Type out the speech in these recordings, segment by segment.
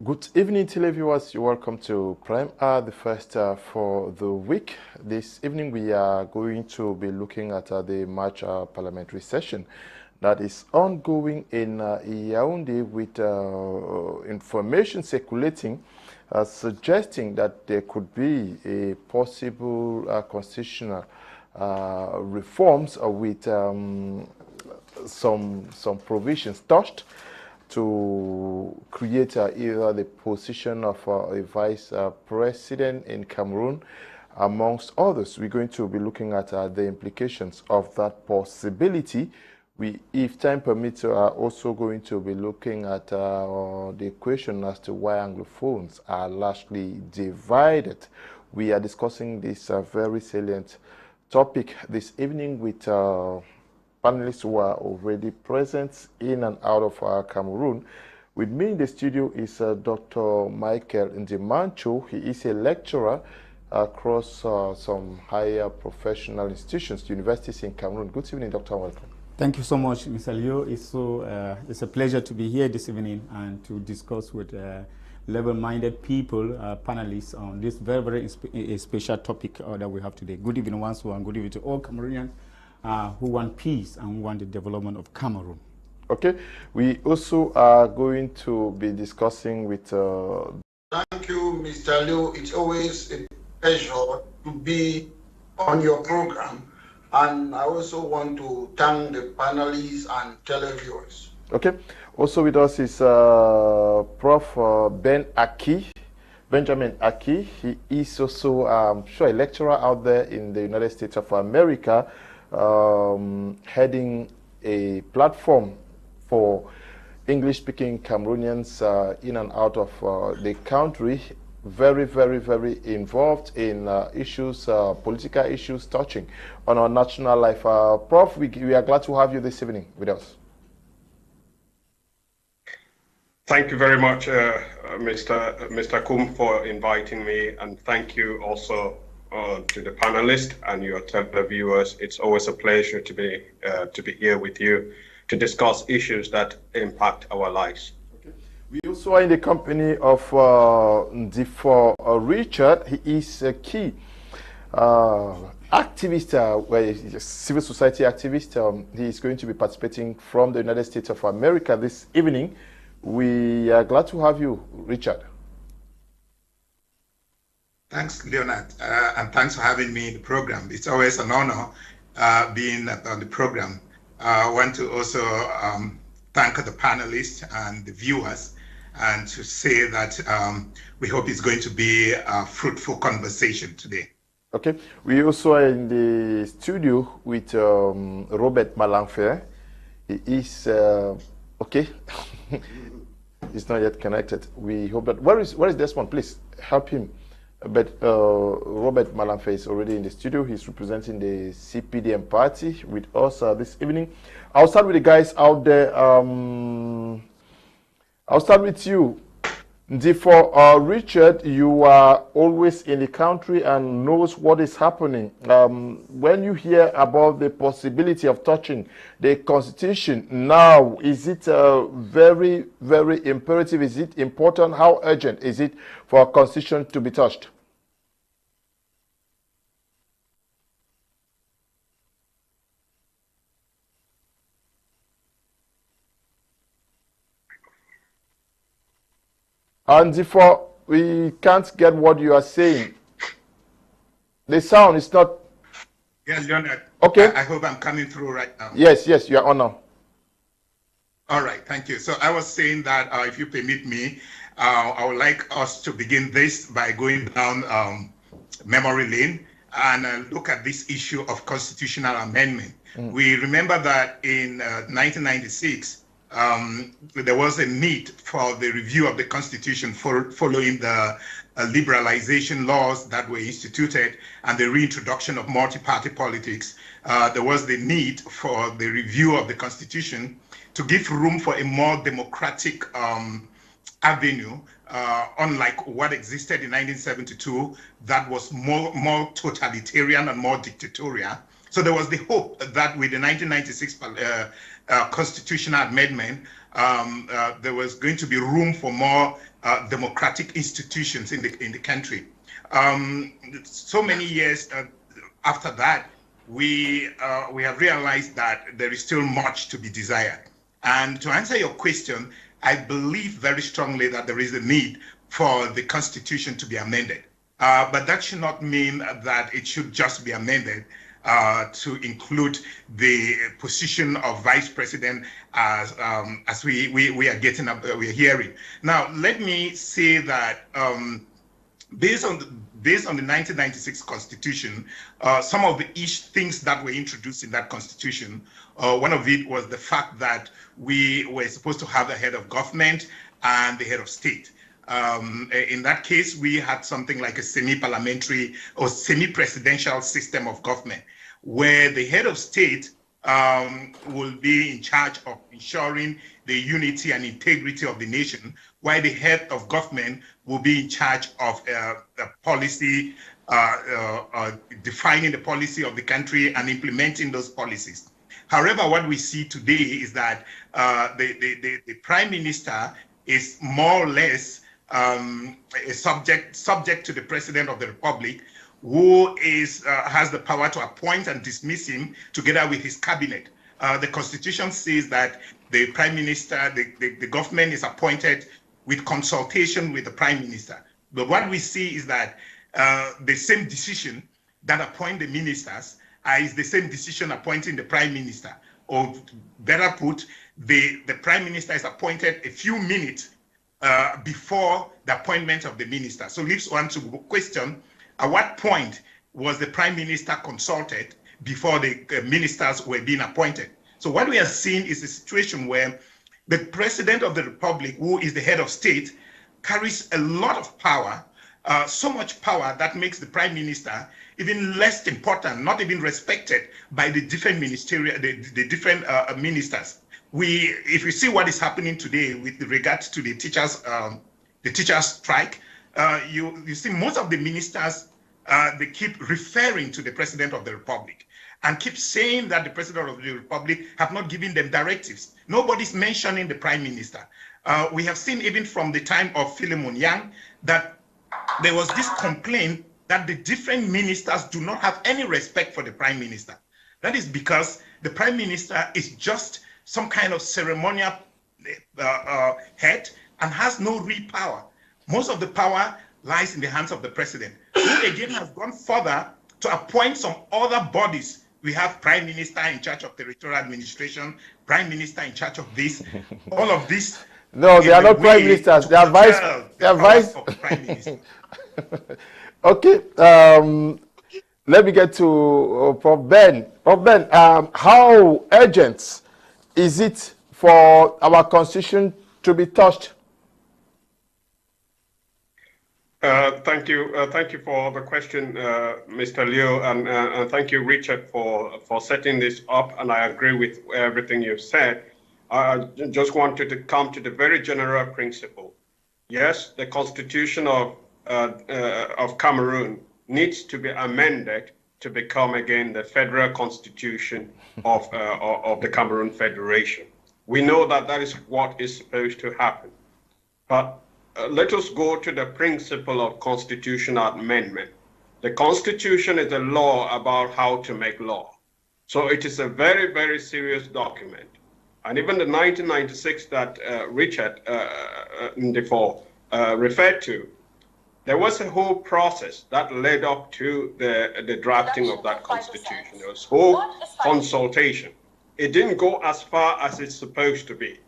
Good evening, televiewers. You're welcome to Prime Hour, the first for the week. This evening, we are going to be looking at the March parliamentary session that is ongoing in Yaoundé, with information circulating suggesting that there could be a possible constitutional reforms with some provisions touched to create either the position of a vice president in Cameroon, amongst others. We're going to be looking at the implications of that possibility. We, if time permits, are also going to be looking at the question as to why Anglophones are largely divided. We are discussing this very salient topic this evening with panelists who are already present in and out of Cameroon. With me in the studio is Dr. Michael Ndimancho. He is a lecturer across some higher professional institutions, universities in Cameroon. Good evening, Dr. Welcome. Thank you so much, Mr. Leo. It's a pleasure to be here this evening and to discuss with level-minded people, panelists, on this very special topic that we have today. Good evening once more, and good evening to all Cameroonians who want peace and who want the development of Cameroon. Okay, we also are going to be discussing with... Thank you, Mr. Leo. It's always a pleasure to be on your program. And I also want to thank the panelists and televiewers. Okay, also with us is Prof Ben Akih, Benjamin Akih. He is also, a lecturer out there in the United States of America, heading a platform for English-speaking Cameroonians in and out of the country. Very involved in issues, political issues touching on our national life. Prof, we are glad to have you this evening with us. Thank you very much, Mr. Kum, for inviting me, and thank you also to the panelists and your televiewers. It's always a pleasure to be here with you to discuss issues that impact our lives. Okay. We also are in the company of Ndifor Richard. He is a key activist, a civil society activist. He is going to be participating from the United States of America this evening. We are glad to have you, Richard. Thanks, Leonard, and thanks for having me in the program. It's always an honor being on the program. I want to also thank the panelists and the viewers, and to say that we hope it's going to be a fruitful conversation today. Okay, we also are in the studio with Robert Malangfe. He is okay. He's not yet connected. We hope that where is Desmond? Please help him. But Robert Malangfe is already in the studio. He's representing the CPDM party with us this evening. I'll start with the guys out there. I'll start with you. Ndifor Richard, you are always in the country and knows what is happening. When you hear about the possibility of touching the Constitution now, is it very imperative? Is it important? How urgent is it for a Constitution to be touched? And Ndifor, we can't get what you are saying. The sound is not... Yes, Leonard. Okay. I hope I'm coming through right now. Yes, you are on now. All right, thank you. So I was saying that if you permit me, I would like us to begin this by going down memory lane and look at this issue of constitutional amendment. We remember that in 1996, there was a need for the review of the Constitution following the liberalization laws that were instituted and the reintroduction of multi-party politics. There was the need for the review of the Constitution to give room for a more democratic avenue, unlike what existed in 1972, that was more totalitarian and more dictatorial. So there was the hope that with the 1996 constitutional amendment, there was going to be room for more democratic institutions in the country. So many years after that, we have realized that there is still much to be desired. And to answer your question, I believe very strongly that there is a need for the Constitution to be amended. But that should not mean that it should just be amended to include the position of vice president as we are getting we're hearing. Now, let me say that based on the 1996 Constitution, some of the things that were introduced in that Constitution, one of it was the fact that we were supposed to have a head of government and the head of state. In that case, we had something like a semi-parliamentary or semi-presidential system of government, where the head of state will be in charge of ensuring the unity and integrity of the nation, while the head of government will be in charge of the policy, defining the policy of the country and implementing those policies. However, what we see today is that the prime minister is more or less subject to the president of the republic, who has the power to appoint and dismiss him together with his cabinet. The Constitution says that the prime minister, the government is appointed with consultation with the prime minister. But what we see is that the same decision that appoint the ministers is the same decision appointing the prime minister. Or better put, the prime minister is appointed a few minutes before the appointment of the minister. So leaves one to question, at what point was the prime minister consulted before the ministers were being appointed? So what we are seeing is a situation where the president of the republic, who is the head of state, carries a lot of power, so much power that makes the prime minister even less important, not even respected by the different ministerial, the different ministers. If you see what is happening today with regards to the teachers strike, you see most of the ministers, they keep referring to the president of the republic and keep saying that the president of the republic have not given them directives. Nobody's mentioning the prime minister. We have seen even from the time of Philemon Yang that there was this complaint that the different ministers do not have any respect for the prime minister. That is because the prime minister is just some kind of ceremonial head and has no real power. Most of the power lies in the hands of the president, who again has gone further to appoint some other bodies. We have prime minister in charge of territorial administration, prime minister in charge of this, all of this. No, they are not prime ministers. They are vice. They are vice. Prime minister. Okay. Let me get to Prof Ben. Prof Ben, how urgent is it for our constitution to be touched? Thank you for the question, Mr. Leo, and thank you, Richard, for setting this up. And I agree with everything you've said. I just wanted to come to the very general principle. Yes, the Constitution of Cameroon needs to be amended to become again the federal constitution of the Cameroon Federation. We know that that is what is supposed to happen, but let us go to the principle of constitutional amendment. The Constitution is a law about how to make law. So it is a very, very serious document. And even the 1996 that Richard Ndifor referred to, there was a whole process that led up to the drafting of that Constitution. There was whole consultation. It didn't go as far as it's supposed to be.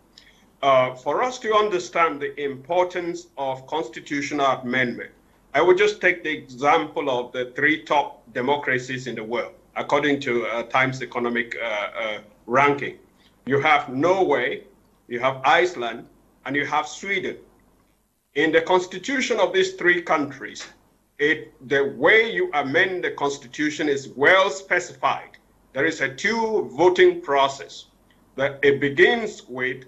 For us to understand the importance of constitutional amendment, I would just take the example of the 3 top democracies in the world, according to Times Economic ranking. You have Norway, you have Iceland, and you have Sweden. In the constitution of these 3 countries, the way you amend the constitution is well specified. There is a 2 voting process. That it begins with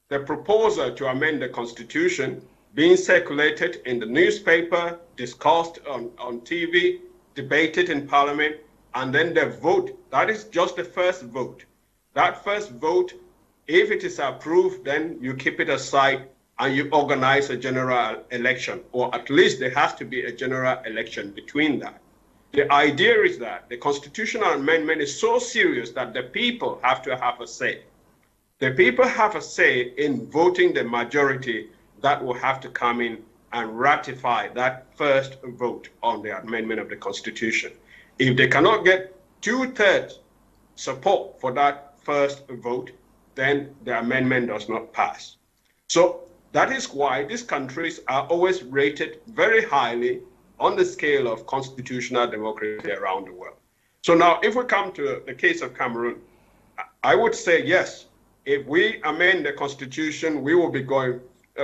the proposal to amend the constitution being circulated in the newspaper, discussed on TV, debated in parliament, and then the vote. That is just the first vote. That first vote, if it is approved, then you keep it aside and you organize a general election, or at least there has to be a general election between that. The idea is that the constitutional amendment is so serious that the people have to have a say. The people have a say in voting the majority that will have to come in and ratify that first vote on the amendment of the Constitution. If they cannot get 2/3 support for that first vote, then the amendment does not pass. So that is why these countries are always rated very highly on the scale of constitutional democracy around the world. So now, if we come to the case of Cameroon, I would say yes, if we amend the Constitution, we will be going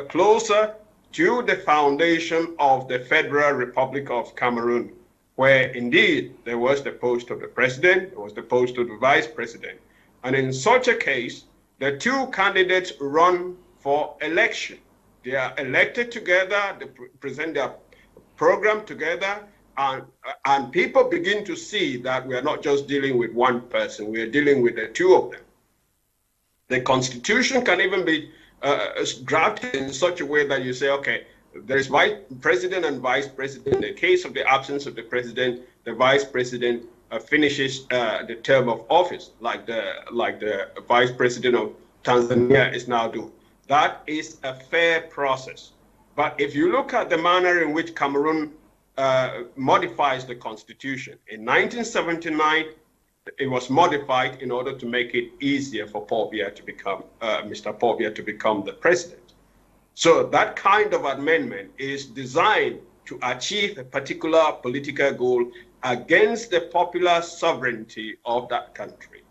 closer to the foundation of the Federal Republic of Cameroon, where indeed there was the post of the president, there was the post of the vice president. And in such a case, the two candidates run for election. They are elected together, they present their program together, and people begin to see that we are not just dealing with one person, we are dealing with the two of them. The Constitution can even be drafted in such a way that you say, okay, there is vice president and vice president. In the case of the absence of the president, the vice president finishes the term of office, like the vice president of Tanzania is now doing. That is a fair process. But if you look at the manner in which Cameroon modifies the Constitution, in 1979, it was modified in order to make it easier for Paul Biya to become, Mr. Paul Biya to become the president. So that kind of amendment is designed to achieve a particular political goal against the popular sovereignty of that country.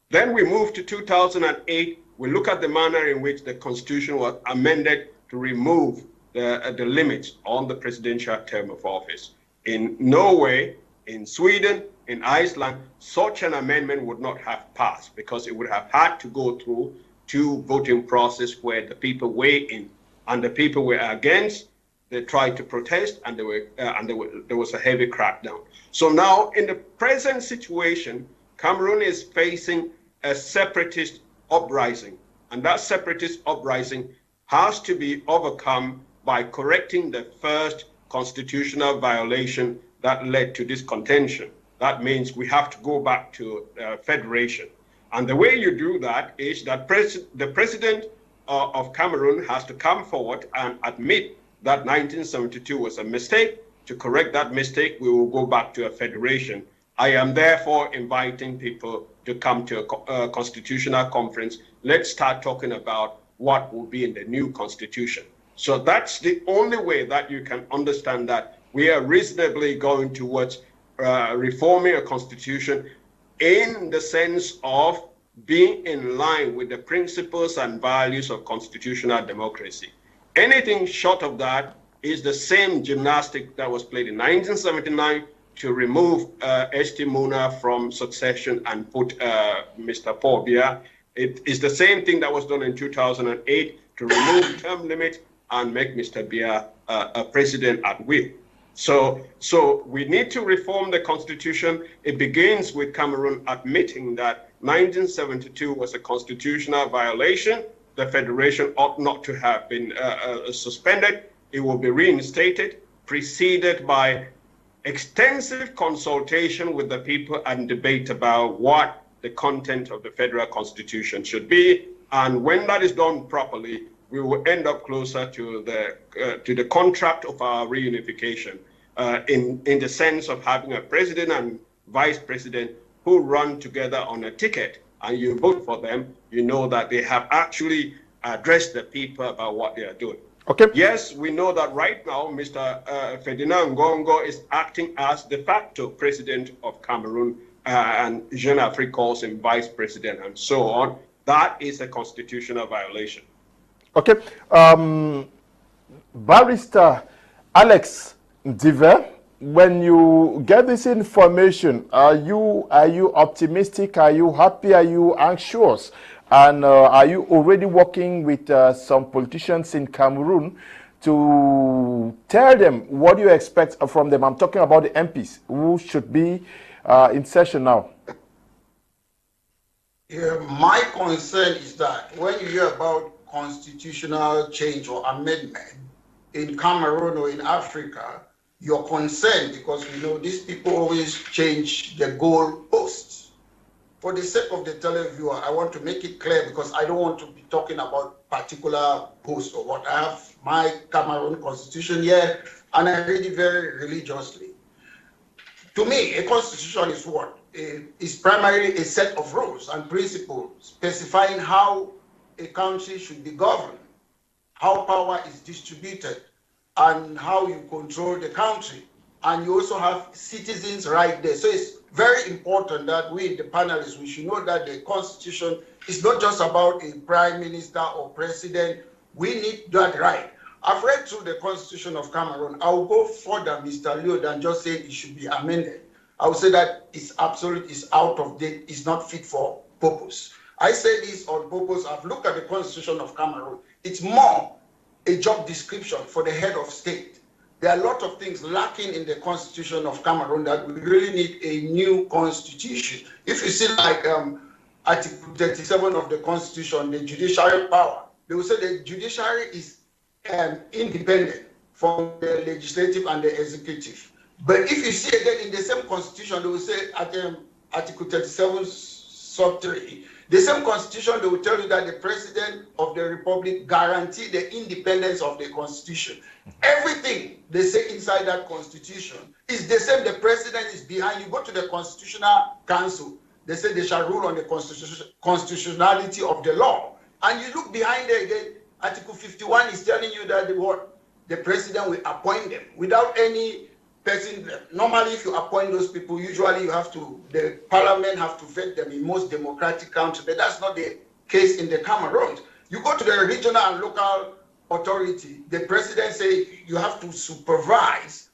Then we move to 2008. We look at the manner in which the Constitution was amended to remove the limits on the presidential term of office. In Norway, in Sweden, in Iceland, such an amendment would not have passed because it would have had to go through two voting process where the people weigh in, and the people were against. They tried to protest, and there was a heavy crackdown. So now, in the present situation, Cameroon is facing a separatist uprising, and that separatist uprising has to be overcome by correcting the first constitutional violation that led to this contention. That means we have to go back to federation. And the way you do that is that the president of Cameroon has to come forward and admit that 1972 was a mistake. To correct that mistake, we will go back to a federation. I am therefore inviting people to come to a constitutional conference. Let's start talking about what will be in the new constitution. So that's the only way that you can understand that we are reasonably going towards reforming a constitution in the sense of being in line with the principles and values of constitutional democracy. Anything short of that is the same gymnastic that was played in 1979 to remove St. Muna from succession and put Mr. Paul Biya. It is the same thing that was done in 2008 to remove term limit and make Mr. Biya a president at will. So we need to reform the constitution. It begins with Cameroon admitting that 1972 was a constitutional violation. The federation ought not to have been suspended. It will be reinstated, preceded by extensive consultation with the people and debate about what the content of the federal constitution should be. And when that is done properly, we will end up closer to the contract of our reunification in the sense of having a president and vice president who run together on a ticket, and you vote for them, you know that they have actually addressed the people about what they are doing. Okay. Yes, we know that right now, Mr. Ferdinand Ngongo is acting as de facto president of Cameroon, and Jean-Afrique calls him vice president and so on. That is a constitutional violation. Okay. Barrister Alex Ndive, when you get this information, are you optimistic? Are you happy? Are you anxious? And are you already working with some politicians in Cameroon to tell them what you expect from them? I'm talking about the MPs who should be in session now. Yeah, my concern is that when you hear about constitutional change or amendment in Cameroon or in Africa, you're concerned because we know these people always change the goal posts. For the sake of the televiewer, I want to make it clear because I don't want to be talking about particular posts or what. I have my Cameroon constitution here and I read it very religiously. To me, a constitution is what? Is primarily a set of rules and principles specifying how a country should be governed, how power is distributed, and how you control the country. And you also have citizens right there. So it's very important that we, the panelists, we should know that the constitution is not just about a prime minister or president. We need that right. I've read through the constitution of Cameroon. I will go further, Mr. Leo, than just saying it should be amended. I would say that it's absolute, it's out of date, it's not fit for purpose. I say this on purpose. I've looked at the constitution of Cameroon. It's more a job description for the head of state. There are a lot of things lacking in the constitution of Cameroon that we really need a new constitution. If you see like Article 37 of the constitution, the judicial power, they will say the judiciary is independent from the legislative and the executive. But if you see again in the same constitution, they will say at Article 37 sub 3, the same constitution, they will tell you that the president of the republic guarantee the independence of the constitution. Everything they say inside that constitution is the same. The president is behind. You go to the constitutional council, they say they shall rule on the constitutionality of the law. And you look behind there again, Article 51 is telling you that the president will appoint them without any person. Normally, if you appoint those people, usually you have to, the parliament have to vet them in most democratic countries, but that's not the case in the Cameroon. You go to the regional and local authority, the president say you have to supervise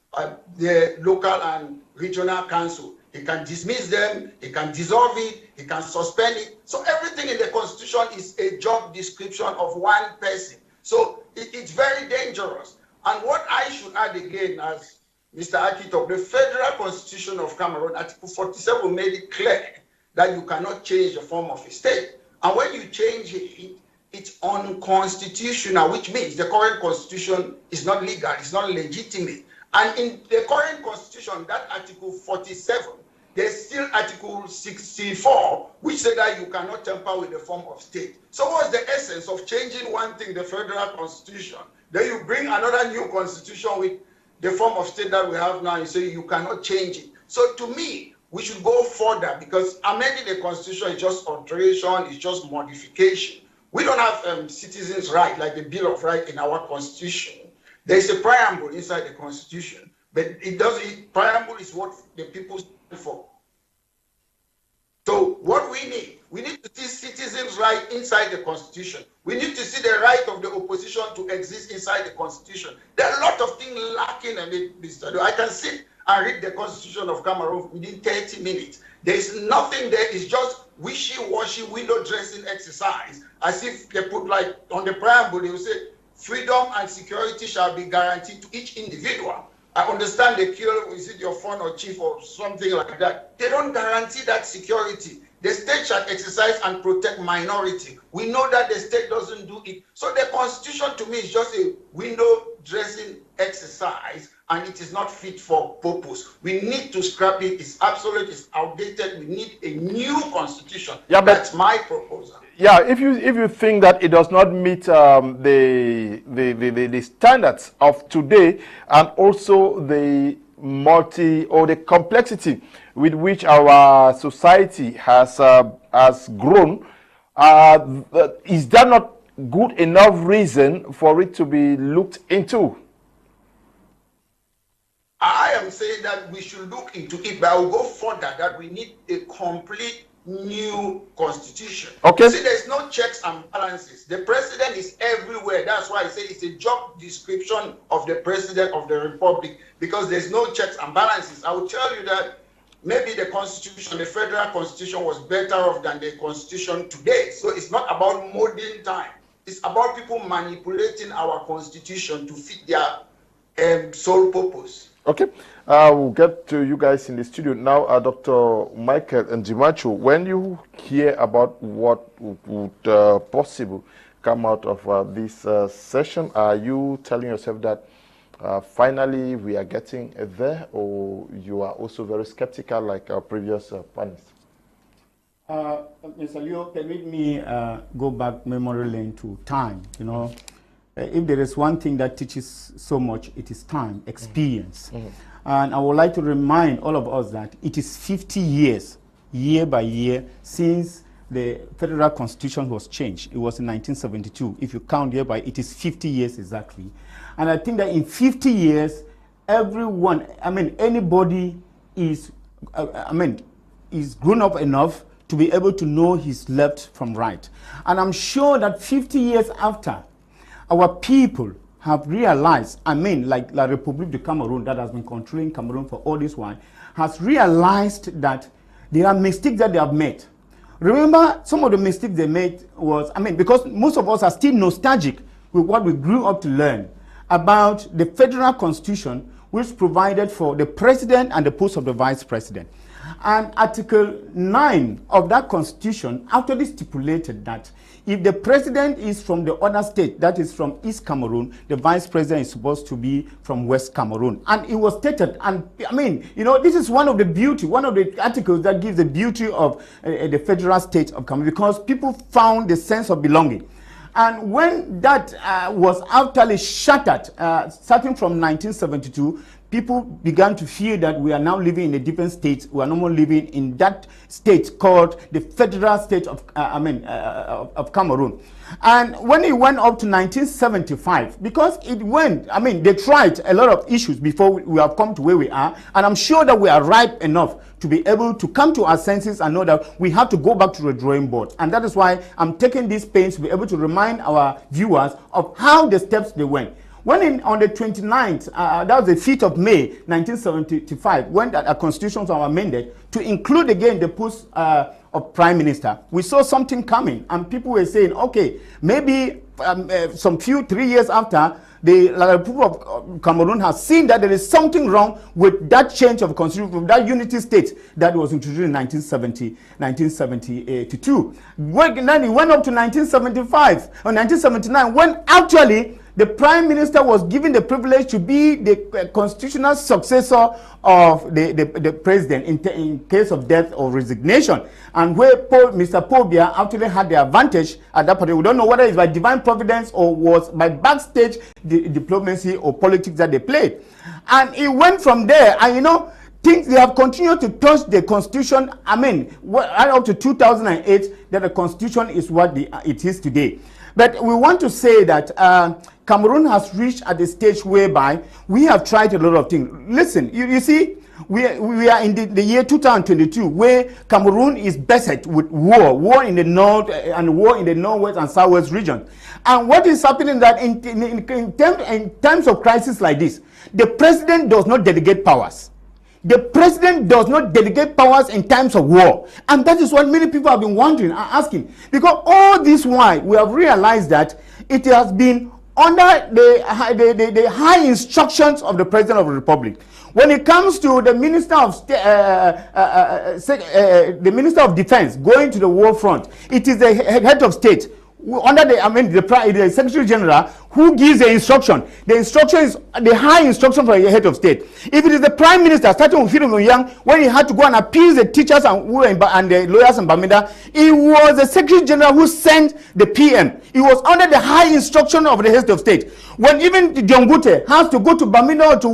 the local and regional council. He can dismiss them, he can dissolve it, he can suspend it. So everything in the constitution is a job description of one person. So it's very dangerous. And what I should add again, as Mr. Akih talked, the federal constitution of Cameroon, Article 47 made it clear that you cannot change the form of a state. And when you change it, it's unconstitutional, which means the current constitution is not legal, it's not legitimate. And in the current constitution, that Article 47, there's still Article 64, which said that you cannot tamper with the form of state. So what's the essence of changing one thing, the federal constitution? Then you bring another new constitution with the form of state that we have now, you say you cannot change it. So to me, we should go further because amending the constitution is just alteration, it's just modification. We don't have citizens' rights like the Bill of Rights in our constitution. There's a preamble inside the constitution, but preamble is what the people stand for. So what we need to see citizens' rights inside the constitution. We need to see the right of the opposition to exist inside the constitution. There are a lot of things lacking in it, Mr. I can sit and read the constitution of Cameroon within 30 minutes. There is nothing there. It's just wishy-washy window dressing exercise. As if they put like on the preamble, they will say, freedom and security shall be guaranteed to each individual. I understand they kill, is it your phone or chief or something like that. They don't guarantee that security. The state shall exercise and protect minority. We know that the state doesn't do it. So the constitution to me is just a window dressing exercise and it is not fit for purpose. We need to scrap it. It's obsolete, it's outdated. We need a new constitution. Yeah, but that's my proposal. Yeah, if you think that it does not meet the standards of today and also the the complexity with which our society has grown, is that not good enough reason for it to be looked into? I am saying that we should look into it, but I will go further that we need a complete new constitution. Okay. See, there's no checks and balances. The president is everywhere. That's why I say it's a job description of the president of the republic because there's no checks and balances. I will tell you that maybe the constitution, the federal constitution was better off than the constitution today. So it's not about modern time. It's about people manipulating our constitution to fit their sole purpose. Okay, we'll get to you guys in the studio now. Dr. Michael and Ndimancho, when you hear about what would possible come out of this session? Are you telling yourself that finally we are getting there, or you are also very skeptical like our previous panelists? Mr. Leo, permit me go back memory lane to time. You know, if there is one thing that teaches so much, it is time, experience. And I would like to remind all of us that it is 50 years, year by year, since the Federal Constitution was changed. It was in 1972. If you count year by, it is 50 years exactly. And I think that in 50 years, everyone, anybody is, is grown up enough to be able to know his left from right. And I'm sure that 50 years after, our people have realized, like La République de Cameroon, that has been controlling Cameroon for all this while, has realized that there are mistakes that they have made. Remember, some of the mistakes they made was, because most of us are still nostalgic with what we grew up to learn about the Federal Constitution, which provided for the president and the post of the vice president. And Article 9 of that Constitution actually stipulated that if the president is from the other state, that is from East Cameroon, the vice president is supposed to be from West Cameroon. And it was stated, and this is one of the articles that gives the beauty of the federal state of Cameroon, because people found the sense of belonging. And when that was utterly shattered, starting from 1972, people began to feel that we are now living in a different state. We are no more living in that state called the federal state of Cameroon. And when it went up to 1975, because it went, they tried a lot of issues before we have come to where we are. And I'm sure that we are ripe enough to be able to come to our senses and know that we have to go back to the drawing board. And that is why I'm taking these pains to be able to remind our viewers of how the steps they went. When on the 29th, that was the 5th of May, 1975, when that constitutions were amended to include again the post of prime minister, we saw something coming, and people were saying, okay, maybe 3 years after, the Republic of Cameroon has seen that there is something wrong with that change of constitution, from that unity state that was introduced in 1972. Then it went up to 1975 or 1979, when actually the prime minister was given the privilege to be the constitutional successor of the president in case of death or resignation. And where Mr. Pobia actually had the advantage at that point. We don't know whether it's by divine providence or was by backstage diplomacy or politics that they played. And it went from there, and things, they have continued to touch the constitution, right up to 2008, that the constitution is what it is today. But we want to say that Cameroon has reached at the stage whereby we have tried a lot of things. Listen, you see, we are in the year 2022, where Cameroon is beset with war in the north and war in the northwest and southwest region. And what is happening that in times of crisis like this, the president does not delegate powers. The president does not delegate powers in times of war. And that is what many people have been wondering and asking. Because all this while, we have realized that it has been under the high instructions of the President of the Republic. When it comes to the Minister of Defense going to the war front, it is the head of state under the Secretary General who gives the instruction. The instruction is the high instruction for the head of state. If it is the Prime Minister, starting with Philip Young, when he had to go and appease the teachers and the lawyers in Bamenda, it was the Secretary General who sent the PM. It was under the high instruction of the head of state. When even Djongute has to go to Bamenda or to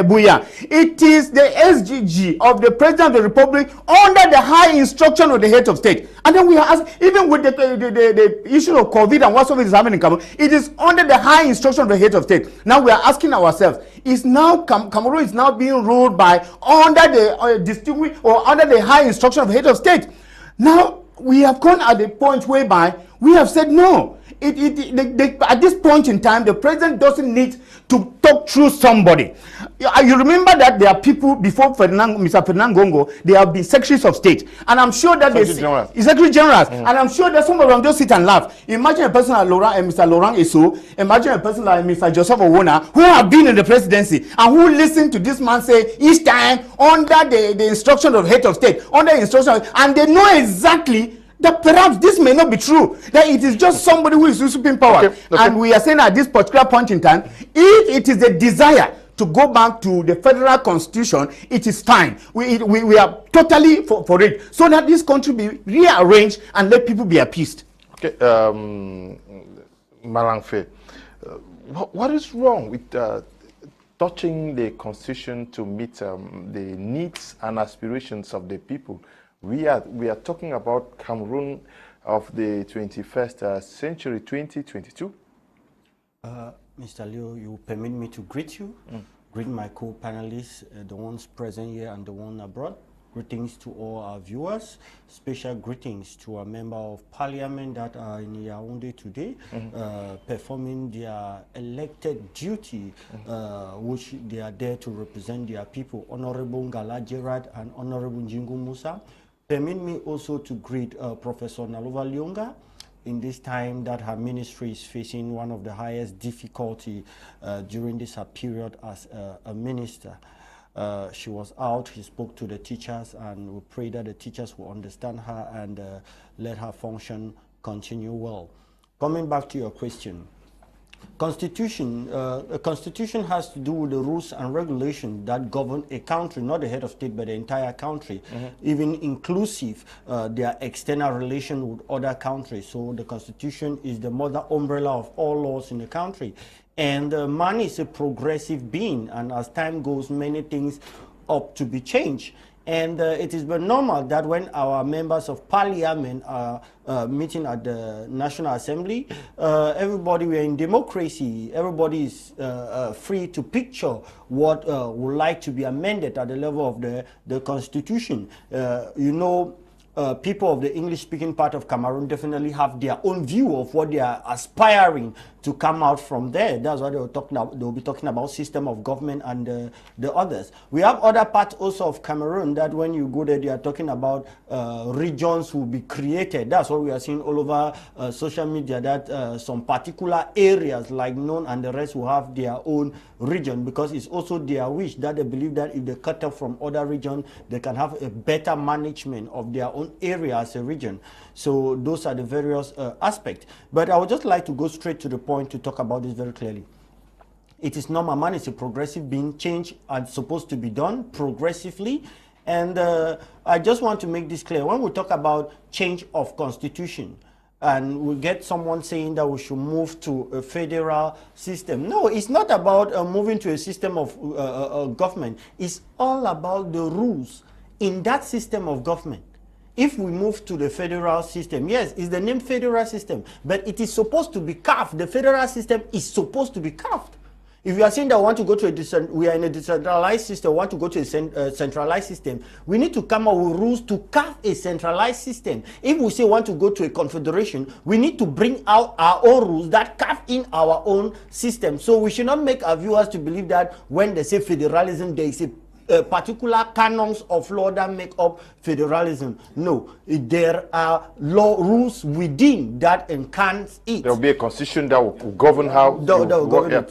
Buya, it is the SGG of the President of the Republic under the high instruction of the head of state. And then we are asking, even with the issue of COVID and whatsoever is happening in Cameroon, it is under the high instruction of the head of state. Now we are asking ourselves, is now Cameroon is now being ruled by under the distinguished or under the high instruction of the head of state? Now we have gone at the point whereby we have said no. At this point in time, the president doesn't need to talk through somebody. You remember that there are people before Mr. Ferdinand Gongo, they have been secretaries of state, and I'm sure that secretary generals, and I'm sure that some of them just sit and laugh. Imagine a person like Mr. Laurent Esso, imagine a person like Mr. Joseph Owona, who have been in the presidency and who listen to this man say each time under the instruction of head of state, under instruction, and they know exactly that perhaps this may not be true, that it is just somebody who is usurping power. Okay. And we are saying at this particular point in time, if it is a desire to go back to the federal constitution, it is time. We are totally for it, so that this country be rearranged and let people be appeased. Okay, Malangfe, what is wrong with touching the constitution to meet the needs and aspirations of the people? We are talking about Cameroon of the 21st century, 2022. Mr. Leo, you permit me to greet you, greet my co-panelists, the ones present here and the one abroad. Greetings to all our viewers. Special greetings to our member of parliament that are in Yaoundé today, performing their elected duty, which they are there to represent their people. Honorable Ngala Gerard and Honorable Njingu Musa. Permit me also to greet Professor Nalova Lyonga in this time that her ministry is facing one of the highest difficulty during this period as a minister. She was out, she spoke to the teachers, and we pray that the teachers will understand her and let her function continue well. Coming back to your question, a constitution has to do with the rules and regulations that govern a country, not the head of state, but the entire country, even inclusive their external relation with other countries. So the constitution is the mother umbrella of all laws in the country. And man is a progressive being, and as time goes, many things ought to be changed. And it is but normal that when our members of parliament are meeting at the National Assembly, everybody, we are in democracy, everybody is free to picture what would like to be amended at the level of the constitution. You know, people of the English-speaking part of Cameroon definitely have their own view of what they are aspiring to come out from there. That's what they'll be talking about system of government and the others. We have other parts also of Cameroon that when you go there, they are talking about regions will be created. That's what we are seeing all over social media, that some particular areas like None and the rest will have their own region, because it's also their wish that they believe that if they cut off from other regions, they can have a better management of their own area as a region. So those are the various aspects. But I would just like to go straight to the point to talk about this very clearly. It is normal. Man is a progressive being. Change is supposed to be done progressively. And I just want to make this clear. When we talk about change of constitution, and we get someone saying that we should move to a federal system. No, it's not about moving to a system of government. It's all about the rules in that system of government. If we move to the federal system, yes, it's the name federal system, but it is supposed to be carved. The federal system is supposed to be carved. If you are saying that we want to go to we are in a decentralized system, want to go to a centralized system, we need to come up with rules to carve a centralized system. If we say we want to go to a confederation, we need to bring out our own rules that carve in our own system. So we should not make our viewers to believe that when they say federalism, there is a particular canons of law that make up federalism. No, there are law rules within that enhance it. There will be a constitution that will govern how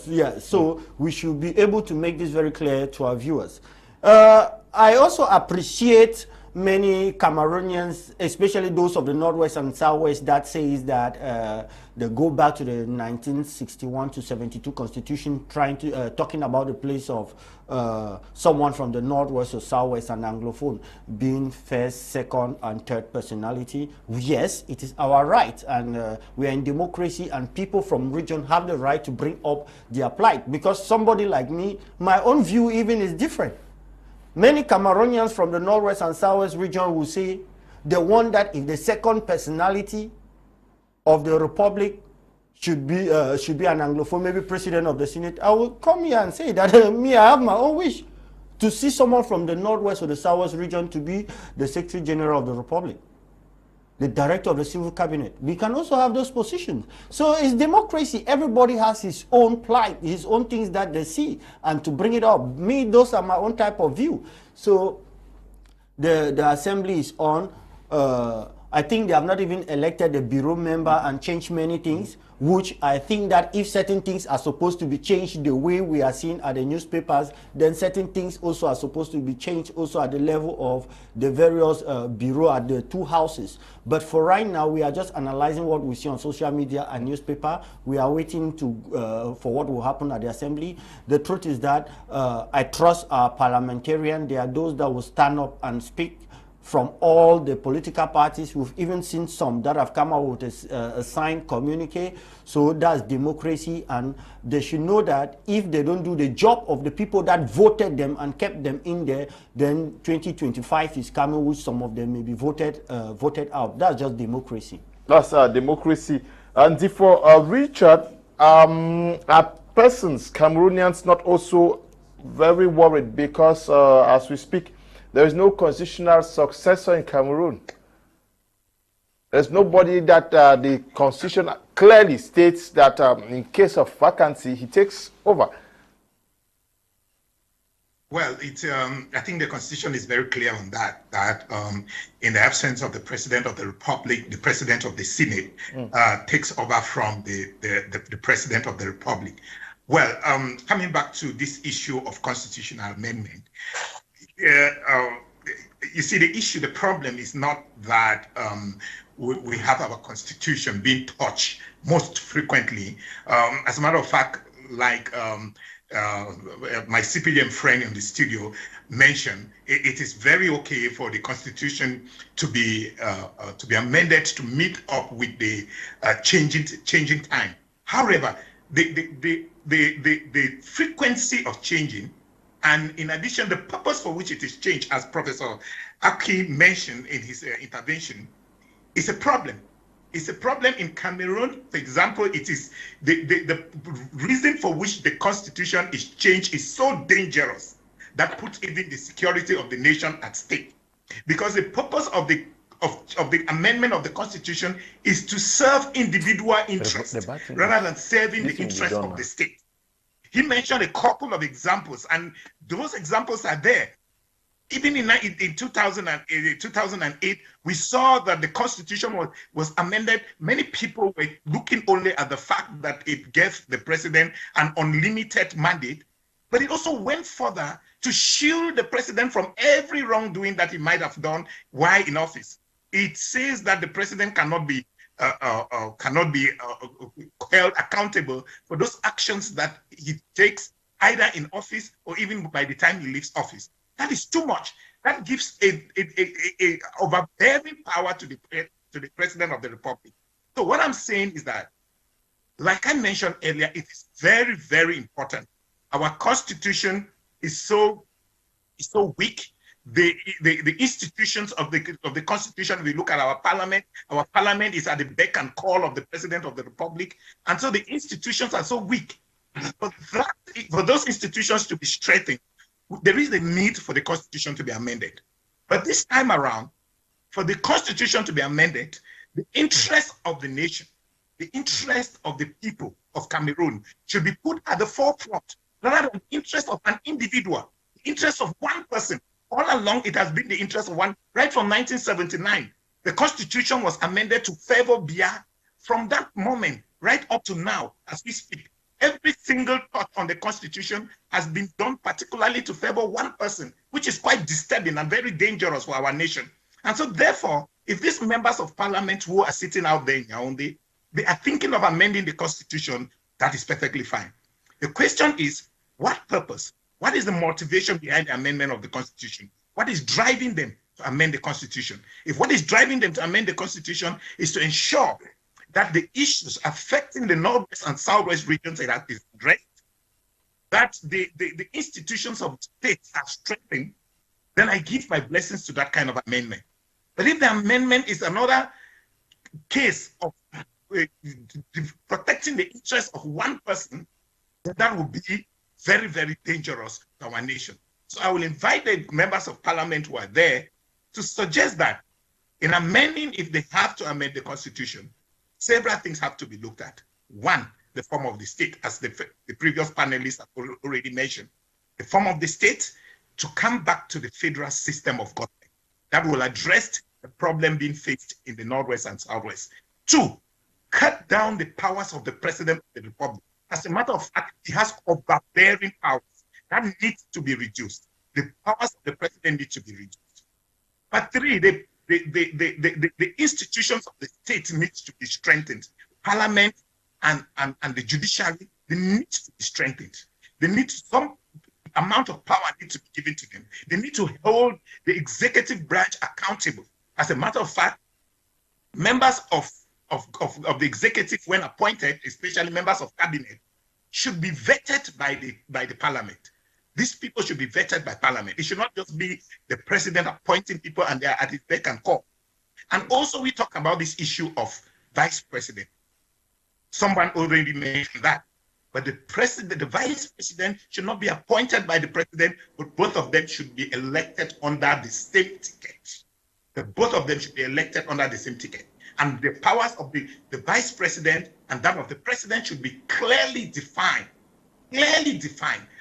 yeah. So we should be able to make this very clear to our viewers. I also appreciate many Cameroonians, especially those of the Northwest and Southwest, that says that they go back to the 1961 to 72 Constitution, trying to talking about the place of someone from the Northwest or Southwest and Anglophone being first, second, and third personality. Yes, it is our right, and we are in democracy, and people from region have the right to bring up their plight. Because somebody like me, my own view even is different. Many Cameroonians from the Northwest and Southwest region will say they want that if the second personality of the Republic should be an Anglophone, maybe president of the Senate. I will come here and say that I have my own wish to see someone from the Northwest or the Southwest region to be the Secretary General of the Republic, the Director of the Civil Cabinet. We can also have those positions. So it's democracy. Everybody has his own plight, his own things that they see, and to bring it up. Me, those are my own type of view. So the assembly is on. I think they have not even elected a bureau member and changed many things, which I think that if certain things are supposed to be changed the way we are seeing at the newspapers, then certain things also are supposed to be changed also at the level of the various bureau at the two houses. But for right now, we are just analyzing what we see on social media and newspaper. We are waiting to for what will happen at the assembly. The truth is that I trust our parliamentarians. There are those that will stand up and speak from all the political parties. We've even seen some that have come out with a signed communique. So that's democracy, and they should know that if they don't do the job of the people that voted them and kept them in there, then 2025 is coming, which some of them may be voted out. That's just democracy. That's democracy. And Ndifor Richard, are persons, Cameroonians, not also very worried because as we speak, there is no constitutional successor in Cameroon. There's nobody that the constitution clearly states that in case of vacancy, he takes over. Well, I think the constitution is very clear on that, in the absence of the president of the republic, the president of the Senate takes over from the president of the republic. Well, coming back to this issue of constitutional amendment, you see, the problem is not that we have our constitution being touched most frequently. As a matter of fact, like my CPM friend in the studio mentioned, it is very okay for the constitution to be amended to meet up with the changing time. However, the frequency of changing, and in addition, the purpose for which it is changed, as Professor Akih mentioned in his intervention, is a problem. It's a problem in Cameroon. For example, it is the reason for which the constitution is changed is so dangerous that puts even the security of the nation at stake. Because the purpose of the amendment of the constitution is to serve individual interests rather than serving the interests of the state. He mentioned a couple of examples, and those examples are there. Even in 2008, we saw that the constitution was amended. Many people were looking only at the fact that it gave the president an unlimited mandate, but it also went further to shield the president from every wrongdoing that he might have done while in office. It says that the president cannot be held accountable for those actions that he takes either in office or even by the time he leaves office. That is too much. That gives a overbearing power to the president of the republic. So what I'm saying is that, like I mentioned earlier, it is very, very important. Our constitution is so weak. The institutions of the constitution, we look at our parliament is at the beck and call of the president of the republic. And so the institutions are so weak. For those institutions to be strengthened, there is a need for the constitution to be amended. But this time around, for the constitution to be amended, the interest of the nation, the interest of the people of Cameroon should be put at the forefront, rather than the interest of an individual, the interest of one person. All along, it has been the interest of one. Right from 1979, the constitution was amended to favor Biya. From that moment, right up to now, as we speak, every single thought on the constitution has been done particularly to favor one person, which is quite disturbing and very dangerous for our nation. And so therefore, if these members of parliament who are sitting out there in Yaoundé, they are thinking of amending the constitution, that is perfectly fine. The question is, what purpose? What is the motivation behind the amendment of the constitution? What is driving them to amend the constitution? If what is driving them to amend the constitution is to ensure that the issues affecting the Northwest and Southwest regions that is addressed, that the institutions of states are strengthened, then I give my blessings to that kind of amendment. But if the amendment is another case of protecting the interests of one person, then that would be very, very dangerous to our nation. So I will invite the members of parliament who are there to suggest that in amending, if they have to amend the constitution, several things have to be looked at. One, the form of the state, as the previous panelists have already mentioned. The form of the state to come back to the federal system of government that will address the problem being faced in the Northwest and Southwest. 2, cut down the powers of the President of the Republic. As a matter of fact, he has overbearing powers that needs to be reduced. The powers of the President need to be reduced. But 3, the institutions of the state needs to be strengthened. Parliament and the judiciary, they need to be strengthened. They need some amount of power needs to be given to them. They need to hold the executive branch accountable. As a matter of fact, members of the executive, when appointed, especially members of cabinet, should be vetted by the parliament. These people should be vetted by parliament. It should not just be the president appointing people and they are at his beck and call. And also we talk about this issue of vice president. Someone already mentioned that. But the president, the vice president should not be appointed by the president, but both of them should be elected under the same ticket. Both of them should be elected under the same ticket. And the powers of the vice president and that of the president should be clearly defined,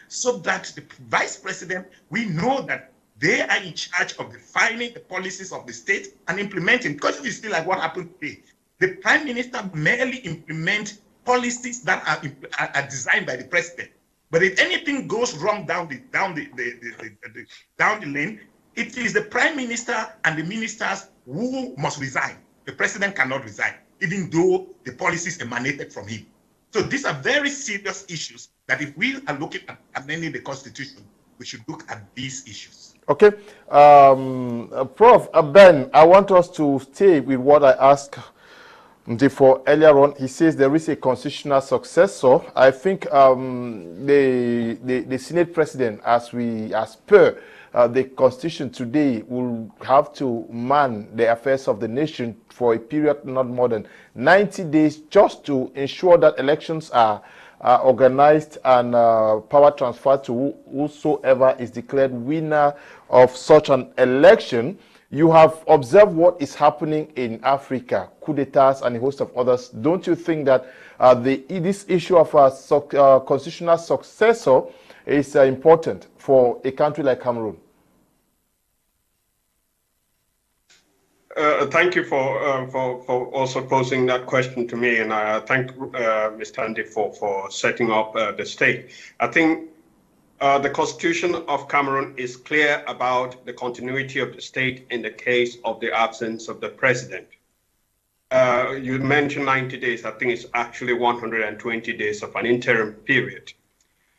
so that the vice president, we know that they are in charge of defining the policies of the state and implementing. Because if you see like what happened today, the prime minister merely implements policies that are designed by the president. But if anything goes wrong down the lane, it is the prime minister and the ministers who must resign. The president cannot resign, even though the policies emanated from him. So these are very serious issues that if we are looking at amending the Constitution, we should look at these issues. Okay. Prof Ben, I want us to stay with what I asked Ndifor earlier on. He says there is a constitutional successor. I think the Senate president, as per the Constitution today, will have to man the affairs of the nation for a period not more than 90 days, just to ensure that elections are organized and power transferred to whosoever is declared winner of such an election. You have observed what is happening in Africa, coup d'etats and a host of others. Don't you think that this issue of a constitutional successor is important for a country like Cameroon? Thank you for also posing that question to me, and I thank Mr. Ndifor for setting up the state. I think the Constitution of Cameroon is clear about the continuity of the state in the case of the absence of the president. You mentioned 90 days. I think it's actually 120 days of an interim period.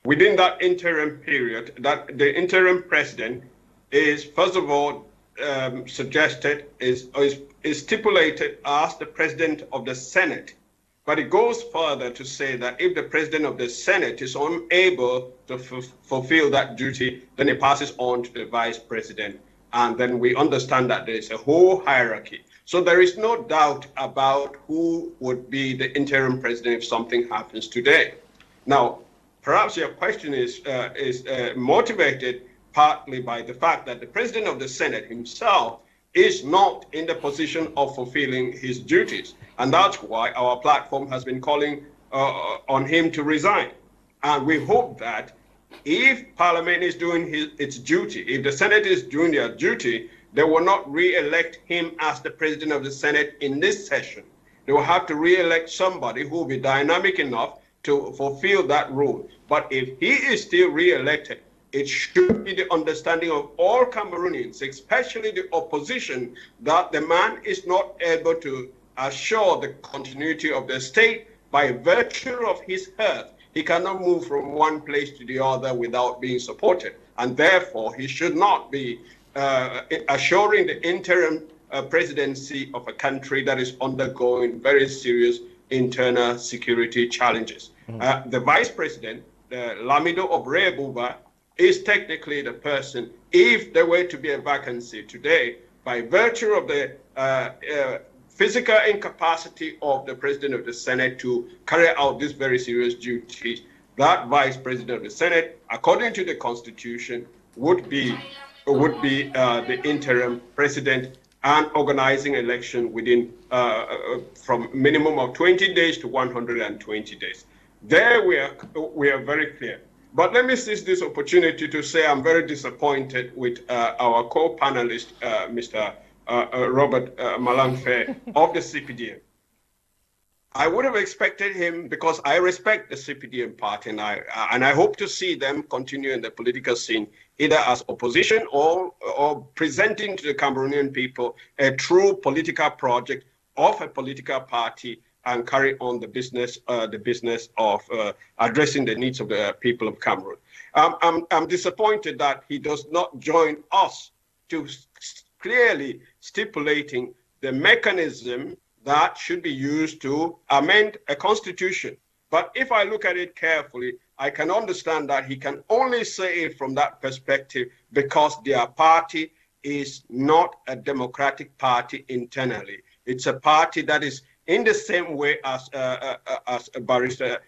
Within that interim period, the interim president is, first of all, suggested is stipulated as the president of the Senate. But it goes further to say that if the president of the Senate is unable to fulfill that duty, then it passes on to the vice president. And then we understand that there is a whole hierarchy. So there is no doubt about who would be the interim president if something happens today. Now, perhaps your question is motivated partly by the fact that the president of the Senate himself is not in the position of fulfilling his duties. And that's why our platform has been calling on him to resign. And we hope that if Parliament is doing its duty, if the Senate is doing their duty, they will not re-elect him as the president of the Senate in this session. They will have to re-elect somebody who will be dynamic enough to fulfill that role. But if he is still re-elected, it should be the understanding of all Cameroonians, especially the opposition, that the man is not able to assure the continuity of the state by virtue of his health. He cannot move from one place to the other without being supported. And therefore, he should not be assuring the interim presidency of a country that is undergoing very serious internal security challenges. The vice president, Lamido Obrebuba, is technically the person, if there were to be a vacancy today, by virtue of the physical incapacity of the president of the Senate to carry out this very serious duty, that vice president of the Senate, according to the Constitution, would be the interim president and organizing election within from minimum of 20 days to 120 days. There we are very clear. But let me seize this opportunity to say I'm very disappointed with our co-panelist, Mr. Robert Malangfe of the CPDM. I would have expected him, because I respect the CPDM party, and I hope to see them continue in the political scene, either as opposition or presenting to the Cameroonian people a true political project of a political party and carry on the business of addressing the needs of the people of Cameroon. I'm disappointed that he does not join us to clearly stipulating the mechanism that should be used to amend a constitution. But if I look at it carefully, I can understand that he can only say it from that perspective because their party is not a democratic party internally. It's a party that is in the same way as Barrister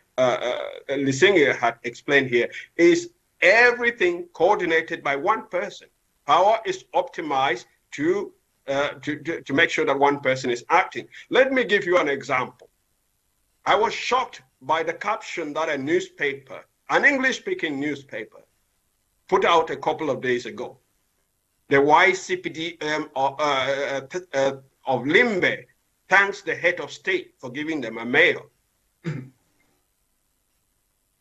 Lisinge had explained here, is everything coordinated by one person. Power is optimized to make sure that one person is acting. Let me give you an example. I was shocked by the caption that a newspaper, an English-speaking newspaper, put out a couple of days ago. The YCPDM of Limbe thanks the head of state for giving them a mayor.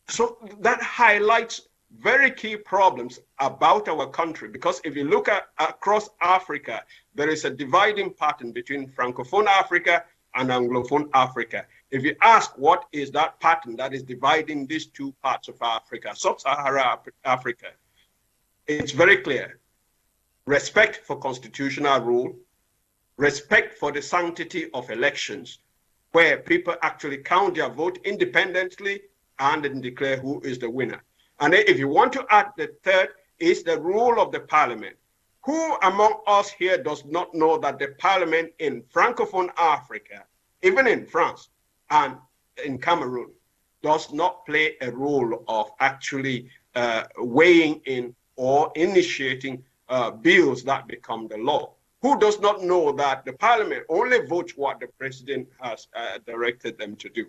So that highlights very key problems about our country, because if you look at across Africa, there is a dividing pattern between Francophone Africa and Anglophone Africa. If you ask what is that pattern that is dividing these two parts of Africa, Sub-Saharan Africa, it's very clear. Respect for constitutional rule, respect for the sanctity of elections, where people actually count their vote independently and then declare who is the winner. And then if you want to add the third, is the rule of the parliament. Who among us here does not know that the parliament in Francophone Africa, even in France and in Cameroon, does not play a role of actually weighing in or initiating bills that become the law? Who does not know that the parliament only votes what the president has directed them to do?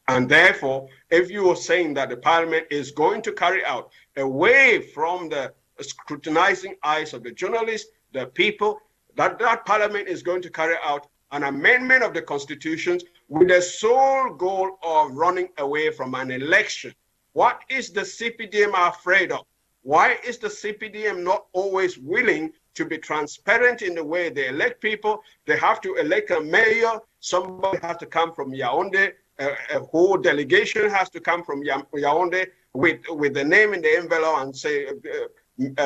And therefore, if you are saying that the parliament is going to carry out, away from the scrutinizing eyes of the journalists, the people, that parliament is going to carry out an amendment of the constitutions with the sole goal of running away from an election. What is the CPDM afraid of? Why is the CPDM not always willing to be transparent in the way they elect people? They have to elect a mayor, somebody has to come from Yaoundé, a whole delegation has to come from Yaoundé with the name in the envelope and say,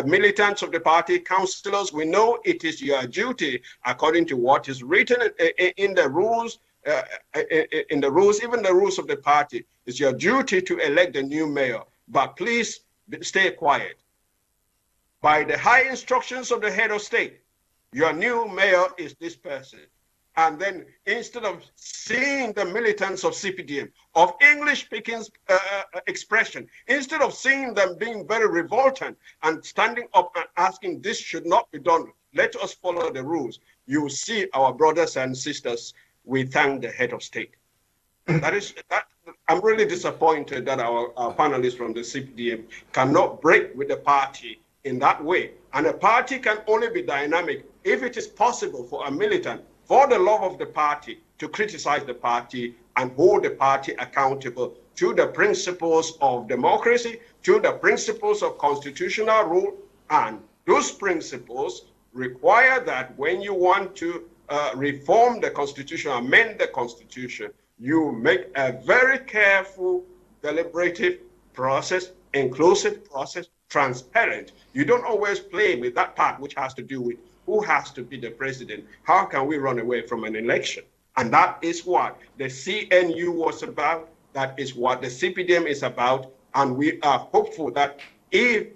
militants of the party, councillors, we know it is your duty, according to what is written in the rules, even the rules of the party, it's your duty to elect a new mayor. But please stay quiet. By the high instructions of the head of state, your new mayor is this person. And then instead of seeing the militants of CPDM, of English-speaking expression, instead of seeing them being very revoltant and standing up and asking this should not be done, let us follow the rules, you will see our brothers and sisters, we thank the head of state. I'm really disappointed that our panelists from the CPDM cannot break with the party in that way. And a party can only be dynamic if it is possible for a militant, for the love of the party, to criticize the party and hold the party accountable to the principles of democracy, to the principles of constitutional rule. And those principles require that when you want to reform the constitution, amend the constitution, you make a very careful, deliberative process, inclusive process, transparent. You don't always play with that part which has to do with who has to be the president. How can we run away from an election? And that is what the CNU was about. That is what the CPDM is about. And we are hopeful that if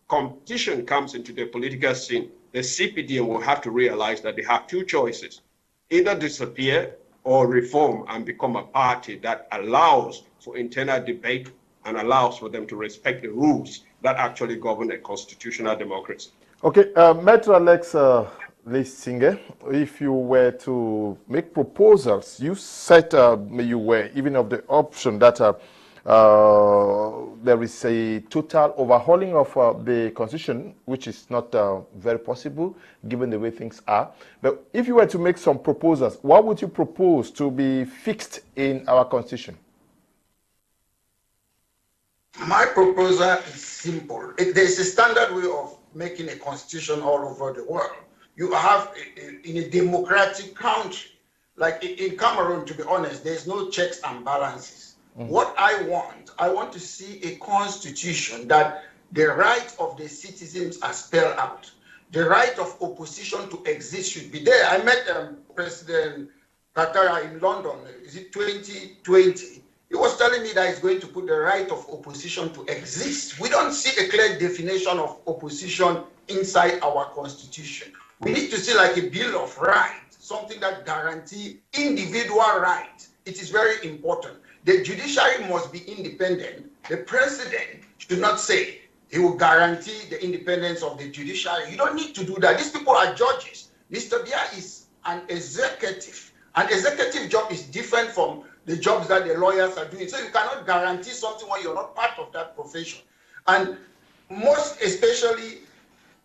competition comes into the political scene, the CPDM will have to realize that they have two choices: either disappear or reform and become a party that allows for internal debate and allows for them to respect the rules that actually govern a constitutional democracy. Okay, Maître Alex Lisinge, if you were to make proposals, you said you were even of the option that There is a total overhauling of the constitution, which is not very possible given the way things are. But if you were to make some proposals, what would you propose to be fixed in our constitution? My proposal is simple. There's a standard way of making a constitution all over the world. You have, in a democratic country, like in Cameroon, to be honest, there's no checks and balances. What I want to see a constitution that the right of the citizens are spelled out. The right of opposition to exist should be there. I met President Qatar in London, is it 2020? He was telling me that he's going to put the right of opposition to exist. We don't see a clear definition of opposition inside our constitution. We need to see like a Bill of Rights, something that guarantees individual rights. It is very important. The judiciary must be independent. The president should not say he will guarantee the independence of the judiciary. You don't need to do that. These people are judges. Mr. Bia is an executive. An executive job is different from the jobs that the lawyers are doing. So you cannot guarantee something when you're not part of that profession. And most especially,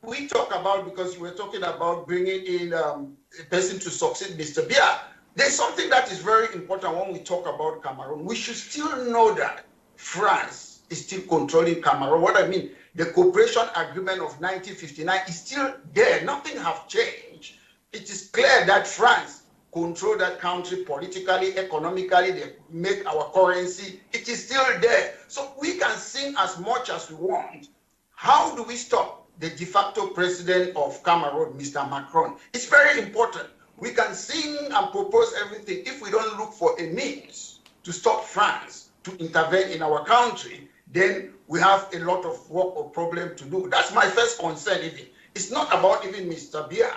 we talk about, because we're talking about bringing in a person to succeed Mr. Bia, there's something that is very important when we talk about Cameroon. We should still know that France is still controlling Cameroon. What I mean, the cooperation agreement of 1959 is still there. Nothing has changed. It is clear that France control that country politically, economically, they make our currency. It is still there. So we can sing as much as we want. How do we stop the de facto president of Cameroon, Mr. Macron? It's very important. We can sing and propose everything. If we don't look for a means to stop France to intervene in our country, then we have a lot of work or problem to do. That's my first concern even. It's not about even Mr. Bia,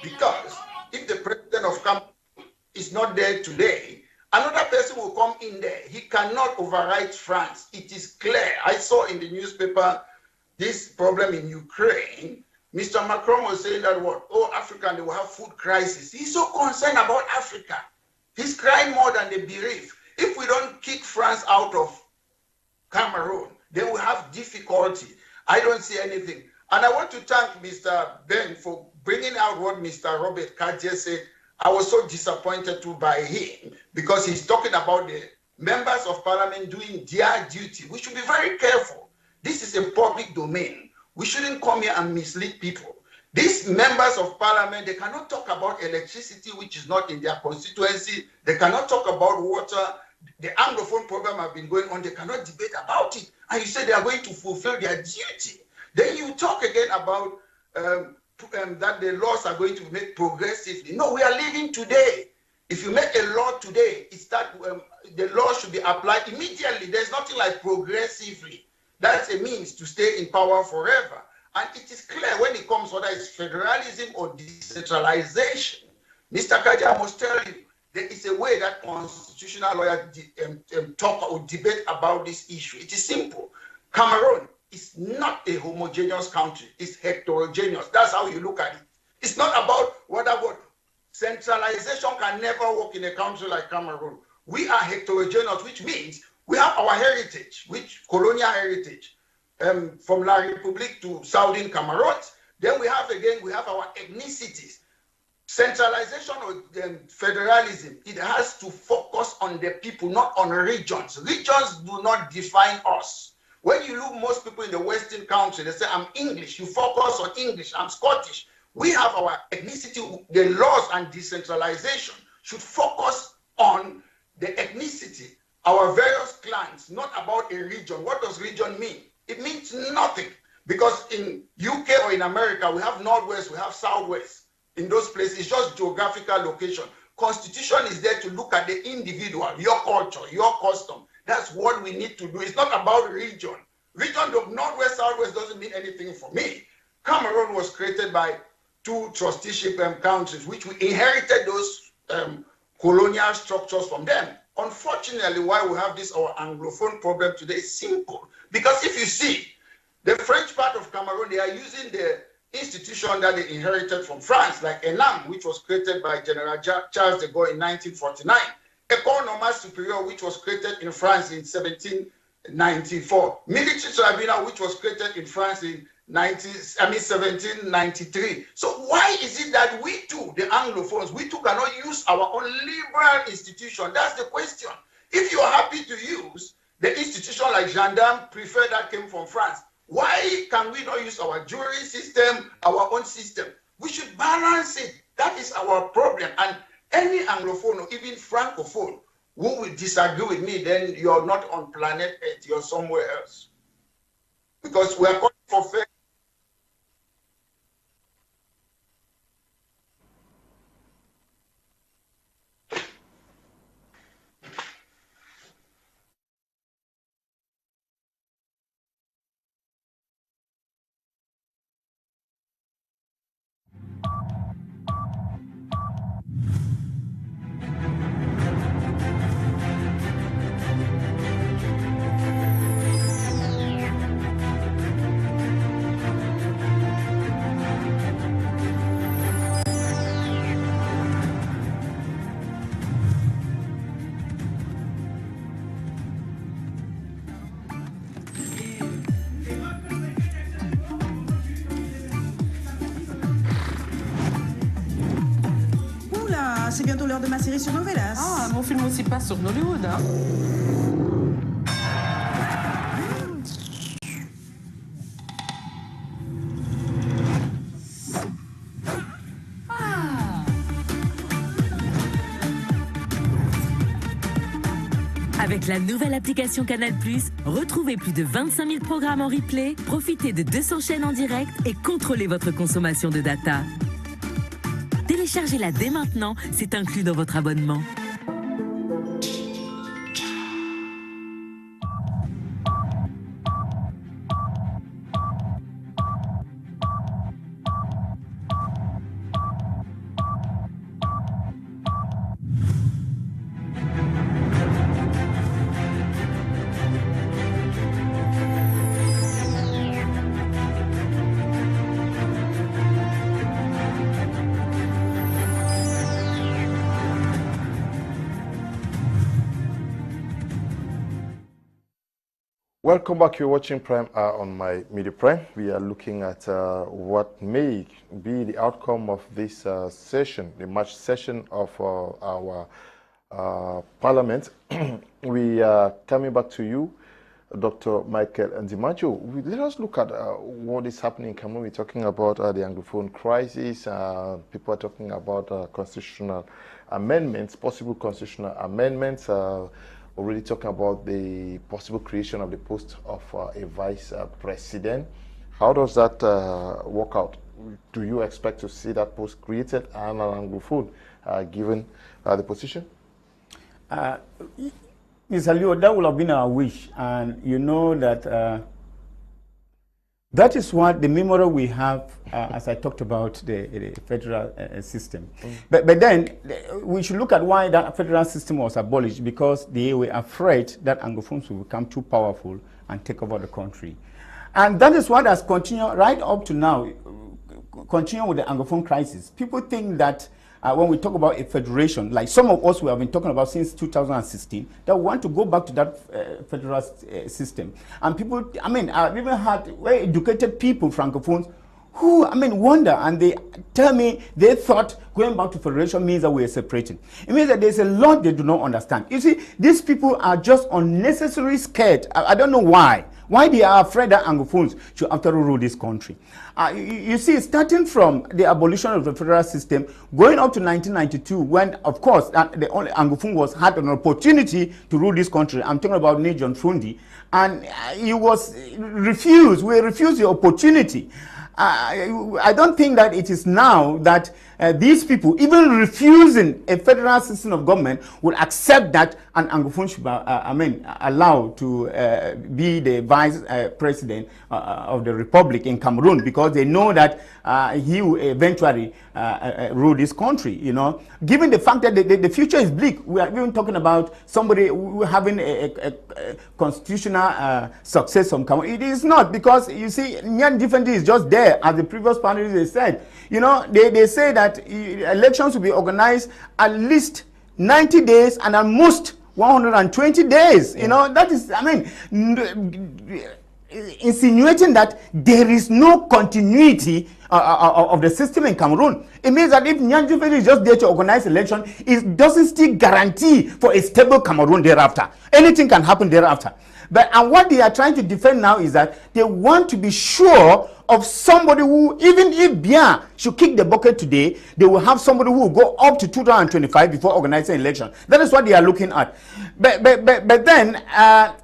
because if the president of Cameroon is not there today, another person will come in there. He cannot override France. It is clear. I saw in the newspaper this problem in Ukraine. Mr. Macron was saying that what? Oh, Africa, they will have food crisis. He's so concerned about Africa. He's crying more than the bereaved. If we don't kick France out of Cameroon, they will have difficulty. I don't see anything. And I want to thank Mr. Ben for bringing out what Mr. Robert Kedia said. I was so disappointed too by him, because he's talking about the members of parliament doing their duty. We should be very careful. This is a public domain. We shouldn't come here and mislead people. These members of parliament, they cannot talk about electricity, which is not in their constituency. They cannot talk about water. The Anglophone program have been going on. They cannot debate about it. And you say they are going to fulfill their duty. Then you talk again about that the laws are going to be made progressively. No, we are living today. If you make a law today, it's that the law should be applied immediately. There's nothing like progressively. That's a means to stay in power forever. And it is clear when it comes, whether it's federalism or decentralization. Mr. Kedia must tell you, there is a way that constitutional lawyers talk or debate about this issue. It is simple. Cameroon is not a homogeneous country. It's heterogeneous. That's how you look at it. It's not about what centralization can never work in a country like Cameroon. We are heterogeneous, which means we have our heritage, which colonial heritage, from La République to Southern Cameroon. Then we have our ethnicities. Centralization or federalism, it has to focus on the people, not on regions. Regions do not define us. When you look, most people in the Western country, they say, I'm English. You focus on English. I'm Scottish. We have our ethnicity. The laws and decentralization should focus on the ethnicity, our various clans, not about a region. What does region mean? It means nothing. Because in UK or in America, we have Northwest, we have Southwest. In those places, it's just geographical location. Constitution is there to look at the individual, your culture, your custom. That's what we need to do. It's not about region. Region of Northwest, Southwest doesn't mean anything for me. Cameroon was created by two trusteeship countries, which we inherited those colonial structures from them. Unfortunately, why we have this our Anglophone problem today is simple. Because if you see, the French part of Cameroon, they are using the institution that they inherited from France, like ENAM, which was created by General Charles de Gaulle in 1949. École Normale Supérieure, which was created in France in 1794. Military tribunal, which was created in France in 1793. So why is it that we too, the Anglophones, we too cannot use our own liberal institution? That's the question. If you are happy to use the institution like gendarme, prefer that came from France, why can we not use our jury system, our own system? We should balance it. That is our problem. And any Anglophone or even Francophone who will disagree with me, then you're not on planet Earth, you're somewhere else. Because we are calling for fair. C'est bientôt l'heure de ma série sur Novelas. Ah, mon film aussi passe sur Nollywood. Hein. Avec la nouvelle application Canal+, retrouvez plus de 25 000 programmes en replay, profitez de 200 chaînes en direct et contrôlez votre consommation de data. Téléchargez-la dès maintenant, c'est inclus dans votre abonnement. Welcome back. You're watching Prime Hour on my Media Prime. We are looking at what may be the outcome of this session, the March session of our Parliament. We are coming back to you, Dr. Michael Ndimancho. Let us look at what is happening in Cameroon. We're talking about the Anglophone crisis. People are talking about constitutional amendments, possible constitutional amendments. Already talking about the possible creation of the post of a vice president. How does that work out? Do you expect to see that post created and an Anglophone given the position? Mr. Leo, that would have been our wish, and you know that that is what the memorial we have, as I talked about, the federal system. But then we should look at why that federal system was abolished, because they were afraid that Anglophones will become too powerful and take over the country. And that is what has continued right up to now, continue with the Anglophone crisis. People think that when we talk about a federation, like some of us we have been talking about since 2016, that we want to go back to that federal system. And people, I mean, I've even had very educated people, Francophones, who, I mean, wonder, and they tell me they thought going back to federation means that we are separating. It means that there's a lot they do not understand. You see, these people are just unnecessarily scared. I don't know why. Why they are afraid that Anglophones should after rule this country. You see, starting from the abolition of the federal system, going up to 1992, when, of course, the only Anglophone had an opportunity to rule this country. I'm talking about John Fundi, and he was refused. We refused the opportunity. I don't think that it is now that these people, even refusing a federal system of government, would accept that an Anglophone should be, allowed to be the vice president of the republic in Cameroon, because they know that he will eventually rule this country. You know, given the fact that the future is bleak, we are even talking about somebody having a constitutional success from Cameroon. It is not, because you see, Ndive is just there, as the previous panelists said. You know, they say that elections will be organized at least 90 days and at most 120 days. You know, that is, I mean, insinuating that there is no continuity of the system in Cameroon. It means that if Ndive is just there to organize election, it doesn't still guarantee for a stable Cameroon thereafter. Anything can happen thereafter. And what they are trying to defend now is that they want to be sure of somebody who, even if Biya should kick the bucket today, they will have somebody who will go up to 2025 before organizing election. That is what they are looking at. But then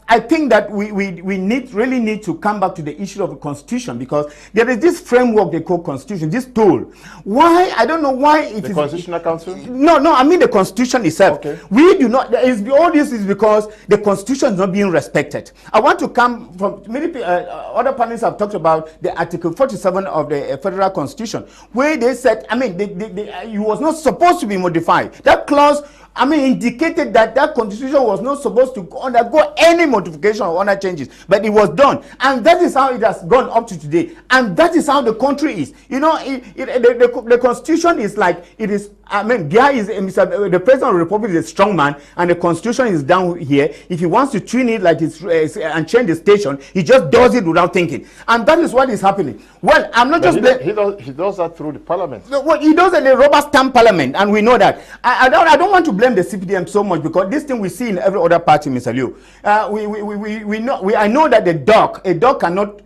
I think that we really need to come back to the issue of the constitution, because there is this framework they call constitution, this tool. Why? I don't know why it the is. Constitutional Council? No, I mean the constitution itself. Okay. We do not. All this is because the constitution is not being respected. I want to come from many other panelists have talked about the Article 47 of the Federal Constitution, where they said, I mean, it was not supposed to be modified. That clause, I mean, indicated that that constitution was not supposed to undergo any modification or other changes, but it was done, and that is how it has gone up to today, and that is how the country is. You know, the constitution is like it is. I mean, there is the president of the republic is a strong man, and the constitution is down here. If he wants to tune it like it's and change the station, he just does it without thinking, and that is what is happening. Well, I'm not just he does that through the parliament. Well, he does it in the rubber stamp parliament, and we know that. I don't want to blame the CPDM so much, because this thing we see in every other party, Mr. Liu. I know that a dog cannot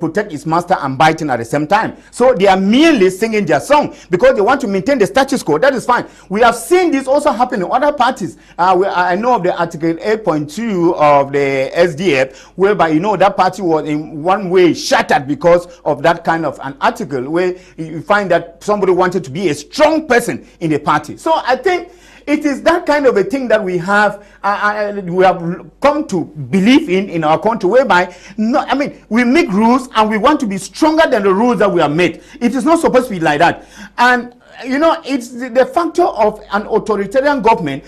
protect its master and biting at the same time. So they are merely singing their song because they want to maintain the status quo. That is fine. We have seen this also happen in other parties. I know of the Article 8.2 of the SDF, whereby, you know, that party was in one way shattered because of that kind of an article, where you find that somebody wanted to be a strong person in the party. So I think it is that kind of a thing that we have come to believe in our country, whereby we make rules and we want to be stronger than the rules that we have made. It is not supposed to be like that. And you know, it's the factor of an authoritarian government,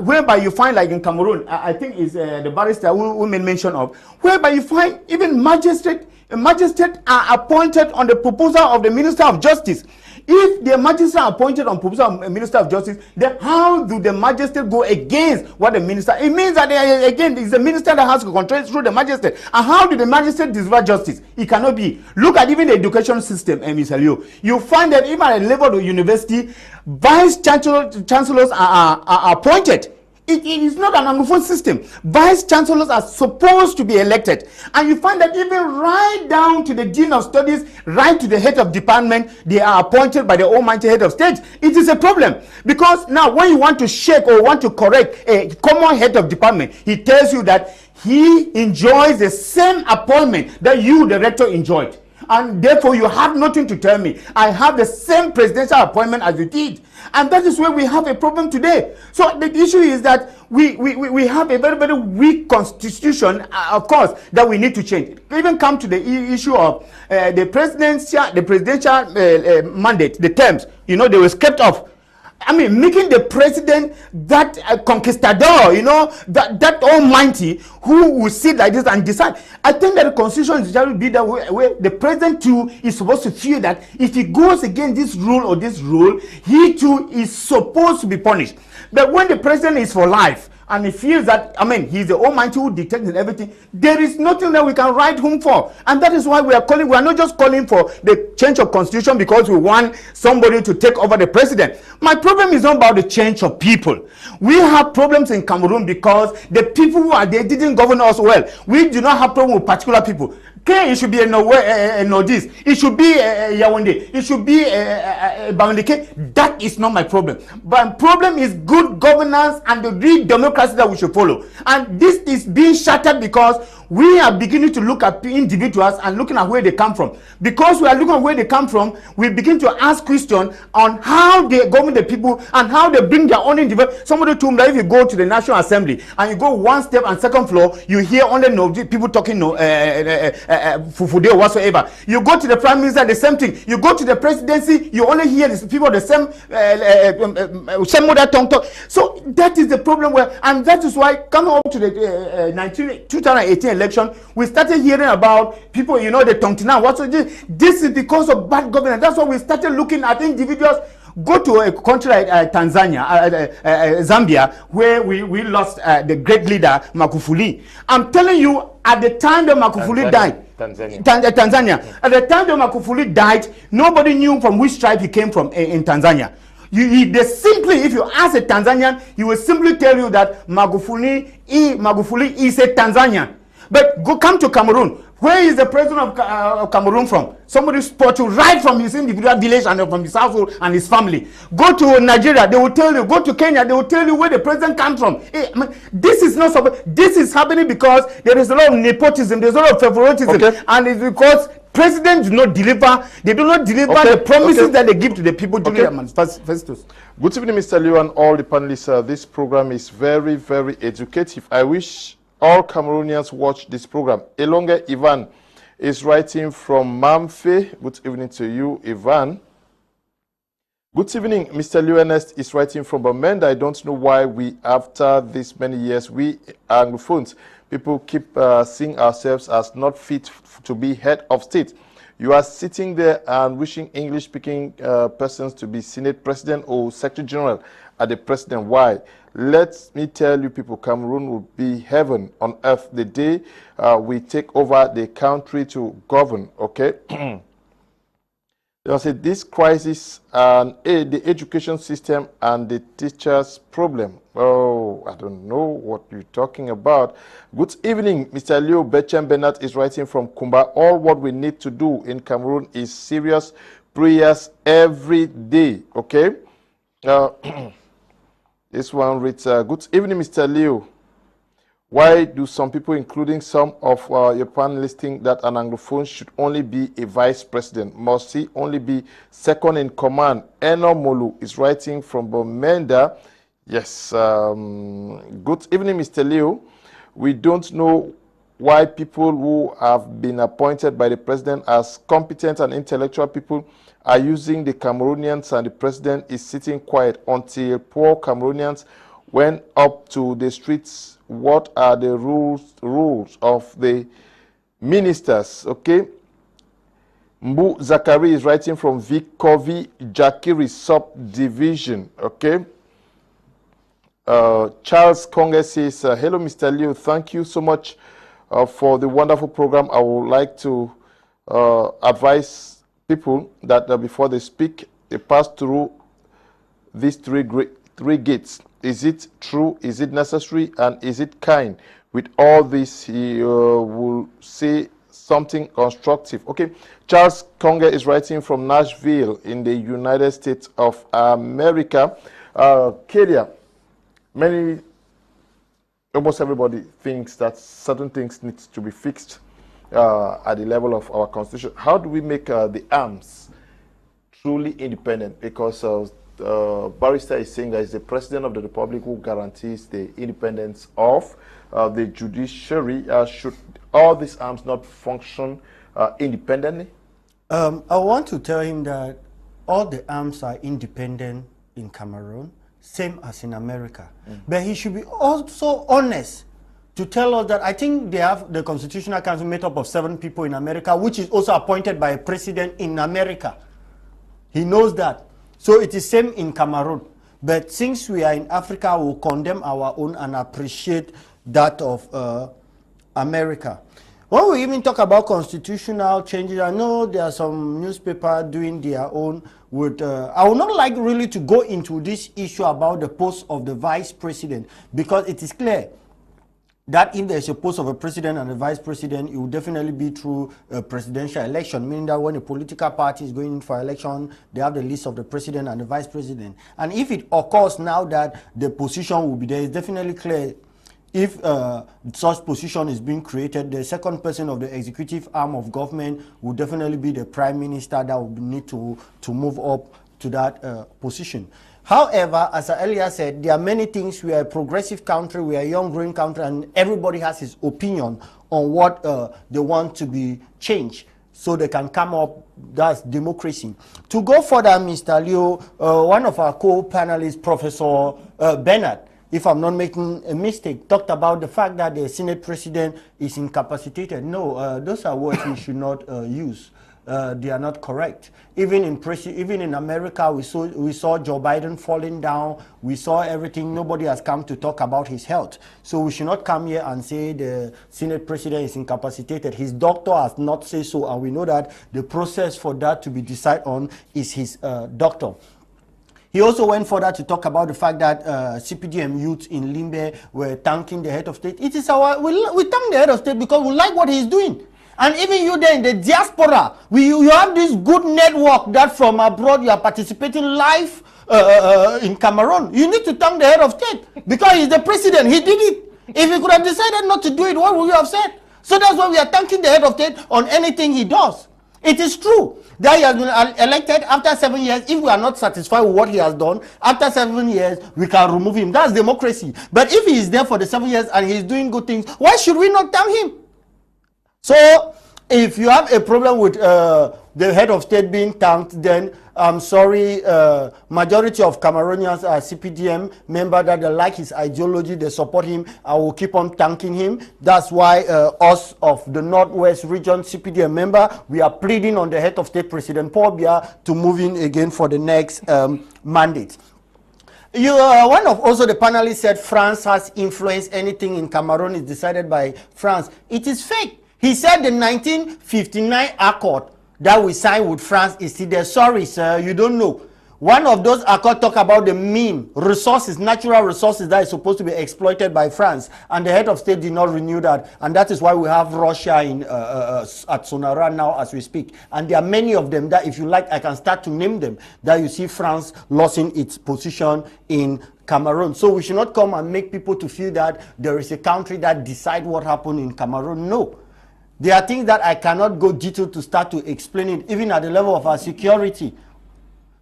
whereby you find, like in Cameroon, I think is the barrister who made mention of, whereby you find even magistrates are appointed on the proposal of the Minister of Justice. If the magistrates are appointed on proposal of the Minister of Justice, then how do the magistrates go against what the minister? It means that again, it's the minister that has to control through the magistrate. And how do the magistrate deliver justice? It cannot be. Look at even the education system, Mr. Liu. You find that even at the level of university, vice chancellors are appointed. It is not an Anglophone system. Vice chancellors are supposed to be elected. And you find that even right down to the dean of studies, right to the head of department, they are appointed by the almighty head of state. It is a problem. Because now when you want to shake or want to correct a common head of department, he tells you that he enjoys the same appointment that you, the rector, enjoyed. And therefore you have nothing to tell me. I have the same presidential appointment as you did. And that is where we have a problem today. So the issue is that we have a very, very weak constitution, of course, that we need to change. Even come to the issue of the presidential mandate, the terms, you know, they were kept off. I mean, making the president that conquistador, you know, that almighty who will sit like this and decide. I think that the constitution is going to be that way, where the president too is supposed to feel that if he goes against this rule or this rule, he too is supposed to be punished. But when the president is for life, and he feels that, I mean, he's the almighty who dictates everything, there is nothing that we can write home for. And that is why we are not just calling for the change of constitution because we want somebody to take over the president. My problem is not about the change of people. We have problems in Cameroon because the people who are there didn't govern us well. We do not have problem with particular people. Okay, it should be a Northeast. It should be Ewane. It should be Bamileke. That is not my problem. But my problem is good governance and the real democracy that we should follow. And this is being shattered because we are beginning to look at individuals and looking at where they come from. Because we are looking at where they come from, we begin to ask questions on how they govern the people and how they bring their own individual. Somebody told me that if you go to the National Assembly and you go one step and second floor, you hear only people talking fufude or whatsoever. You go to the Prime Minister, the same thing. You go to the presidency, you only hear these people the same mother tongue talk. So that is the problem and that is why coming up to the 2018 election, we started hearing about people, you know, the tongue now. This is because of bad governance. That's why we started looking at individuals Go to a country like Tanzania, Zambia, where we lost the great leader Magufuli. I'm telling you, at the time that Magufuli died, Tanzania. At the time that Magufuli died, nobody knew from which tribe he came from in Tanzania. They simply, if you ask a Tanzanian, he will simply tell you that Magufuli is a Tanzanian. But come to Cameroon. Where is the president of Cameroon from? Somebody spot you right from his individual village and from his household and his family. Go to Nigeria, they will tell you. Go to Kenya, they will tell you where the president comes from. This is not so. This is happening because there is a lot of nepotism, there's a lot of favoritism, and it's because presidents do not deliver. They do not deliver the promises that they give to the people during their manifestos. Good evening, Mr. Liu and all the panelists. This program is very, very educative. I wish all Cameroonians watch this program. Elonge Ewane is writing from Malangfe. Good evening to you, Ewane. Good evening, Mr. Liu Ernest is writing from Amended. I don't know why we, after this many years, we Anglophones, people keep seeing ourselves as not fit to be head of state. You are sitting there and wishing English-speaking persons to be Senate President or Secretary General at the President. Why? Let me tell you people, Cameroon will be heaven on earth the day we take over the country to govern, okay? They say this crisis and the education system and the teachers' problem. Oh, I don't know what you're talking about. Good evening, Mr. Leo Bechem Bernard is writing from Kumba. All what we need to do in Cameroon is serious prayers every day, okay? This one reads, good evening, Mr. Leo. Why do some people, including some of your panelists, think that an Anglophone should only be a vice president? Must he only be second in command? Eno Molu is writing from Bomenda. Yes. Good evening, Mr. Leo. We don't know why people who have been appointed by the president as competent and intellectual people are using the Cameroonians, and the president is sitting quiet until poor Cameroonians went up to the streets. What are the rules of the ministers? Okay. Mbu Zakari is writing from Vikovi Jakiri subdivision. Okay. Charles Konge says, hello, Mr. Leo. Thank you so much for the wonderful program. I would like to advise people that before they speak, they pass through these three gates. Is it true? Is it necessary? And is it kind? With all this, he will say something constructive. Okay. Charles Konge is writing from Nashville in the United States of America. Kedia, almost everybody thinks that certain things need to be fixed at the level of our constitution. How do we make the arms truly independent? Because Barrister is saying that it's the President of the Republic who guarantees the independence of the judiciary. Should all these arms not function independently? I want to tell him that all the arms are independent in Cameroon, same as in America. But he should be also honest to tell us that I think they have the Constitutional Council made up of 7 people in America, which is also appointed by a president in America. He knows that. So it is same in Cameroon. But since we are in Africa, we'll condemn our own and appreciate that of America. When we even talk about constitutional changes, I know there are some newspapers doing their own with, I would not like really to go into this issue about the post of the vice president, because it is clear that if there is a post of a president and a vice president, it will definitely be through a presidential election, meaning that when a political party is going in for election, they have the list of the president and the vice president. And if it occurs now that the position will be there, it's definitely clear if such position is being created, the second person of the executive arm of government will definitely be the prime minister that will need to move up to that position. However, as I earlier said, there are many things. We are a progressive country, we are a young growing country, and everybody has his opinion on what they want to be changed so they can come up. That's democracy. To go further, Mr. Leo, one of our co-panelists, Professor Bernard, if I'm not making a mistake, talked about the fact that the Senate president is incapacitated. No, those are words we should not use. they are not correct. Even in America, we saw Joe Biden falling down. We saw everything. Nobody has come to talk about his health. So we should not come here and say the Senate president is incapacitated. His doctor has not said so, and we know that the process for that to be decided on is his doctor. He also went further to talk about the fact that CPDM youths in Limbe were thanking the head of state. It is we thank the head of state because we like what he's doing. And even you there in the diaspora, you have this good network that from abroad you are participating live in Cameroon. You need to thank the head of state because he's the president. He did it. If he could have decided not to do it, what would you have said? So that's why we are thanking the head of state on anything he does. It is true that he has been elected after 7 years. If we are not satisfied with what he has done, after 7 years, we can remove him. That's democracy. But if he is there for the 7 years and he's doing good things, why should we not thank him? So, if you have a problem with the head of state being thanked, then I'm sorry, majority of Cameroonians are CPDM member that they like his ideology, they support him. I will keep on thanking him. That's why us of the Northwest region CPDM member, we are pleading on the head of state, President Paul Biya, to move in again for the next mandate. One of also the panelists said France has influenced anything in Cameroon is decided by France. It is fake. He said the 1959 accord that we signed with France is still there. Sorry, sir, you don't know. One of those accords talk about the mean resources, natural resources that is supposed to be exploited by France, and the head of state did not renew that, and that is why we have Russia in at Sonara now as we speak. And there are many of them that, if you like, I can start to name them, that you see France losing its position in Cameroon. So we should not come and make people to feel that there is a country that decides what happened in Cameroon. No. There are things that I cannot go detail to start to explain it, even at the level of our security.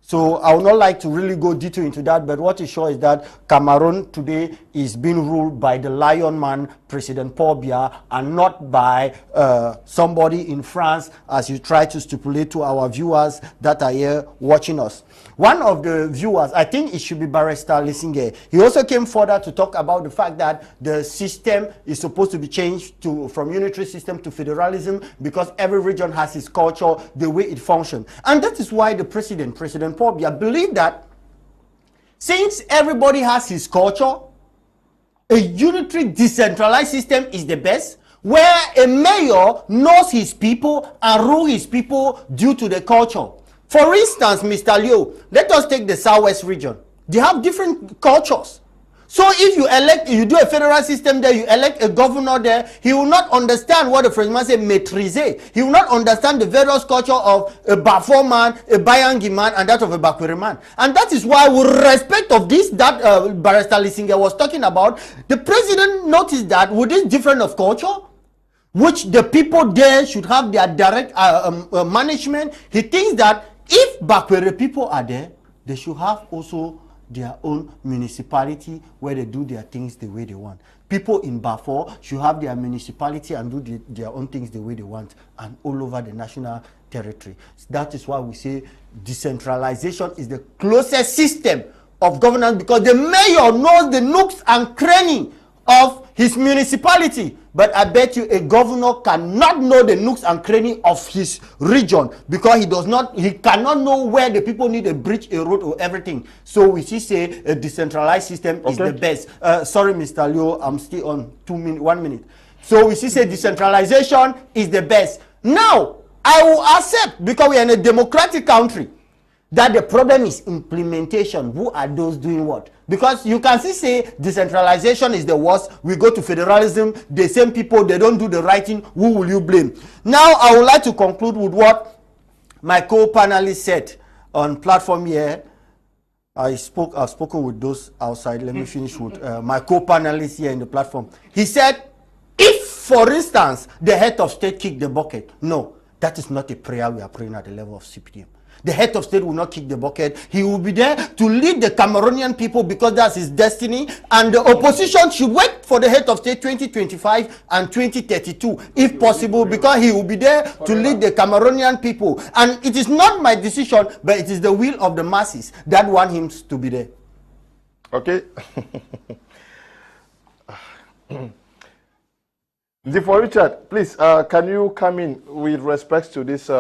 So I would not like to really go detail into that, but what is sure is that Cameroon today is being ruled by the lion man, President Paul Biya, and not by somebody in France, as you try to stipulate to our viewers that are here watching us. One of the viewers, I think it should be Barrister Lisinge, he also came further to talk about the fact that the system is supposed to be changed from unitary system to federalism because every region has its culture, the way it functions. And that is why the President Paul Biya, believed that since everybody has his culture, a unitary decentralized system is the best, where a mayor knows his people and rules his people due to the culture. For instance, Mr. Leo, let us take the Southwest region. They have different cultures. So if you do a federal system there, you elect a governor there, he will not understand what the Frenchman say, maîtriser. He will not understand the various culture of a Bafo man, a Bayangi man, and that of a Bakwere man. And that is why, with respect of this, that Barrister Lisinge was talking about, the president noticed that with this difference of culture, which the people there should have their direct management, he thinks that if Bakwere people are there, they should have also their own municipality where they do their things the way they want. People in Bafo should have their municipality and do their own things the way they want, and all over the national territory. That is why we say decentralization is the closest system of governance, because the mayor knows the nooks and crannies of his municipality. But I bet you a governor cannot know the nooks and crannies of his region, because he cannot know where the people need a bridge, a road, or everything. So we should say a decentralized system is the best. Sorry, Mr. Leo, I'm still on 1 minute. So we should say decentralization is the best. Now, I will accept, because we are in a democratic country, that the problem is implementation. Who are those doing what? Because you can say decentralization is the worst. We go to federalism, the same people, they don't do the right thing. Who will you blame? Now, I would like to conclude with what my co-panelists said on platform here. I've spoken with those outside. Let me finish with my co-panelists here in the platform. He said, if, for instance, the head of state kicked the bucket, no, that is not a prayer we are praying at the level of CPDM. The head of state will not kick the bucket. He will be there to lead the Cameroonian people, because that's his destiny. And the opposition should wait for the head of state 2025 and 2032, if possible, because he will be there to lead the Cameroonian people. And it is not my decision, but it is the will of the masses that want him to be there. Okay. Ndifor Richard, please, can you come in with respect to this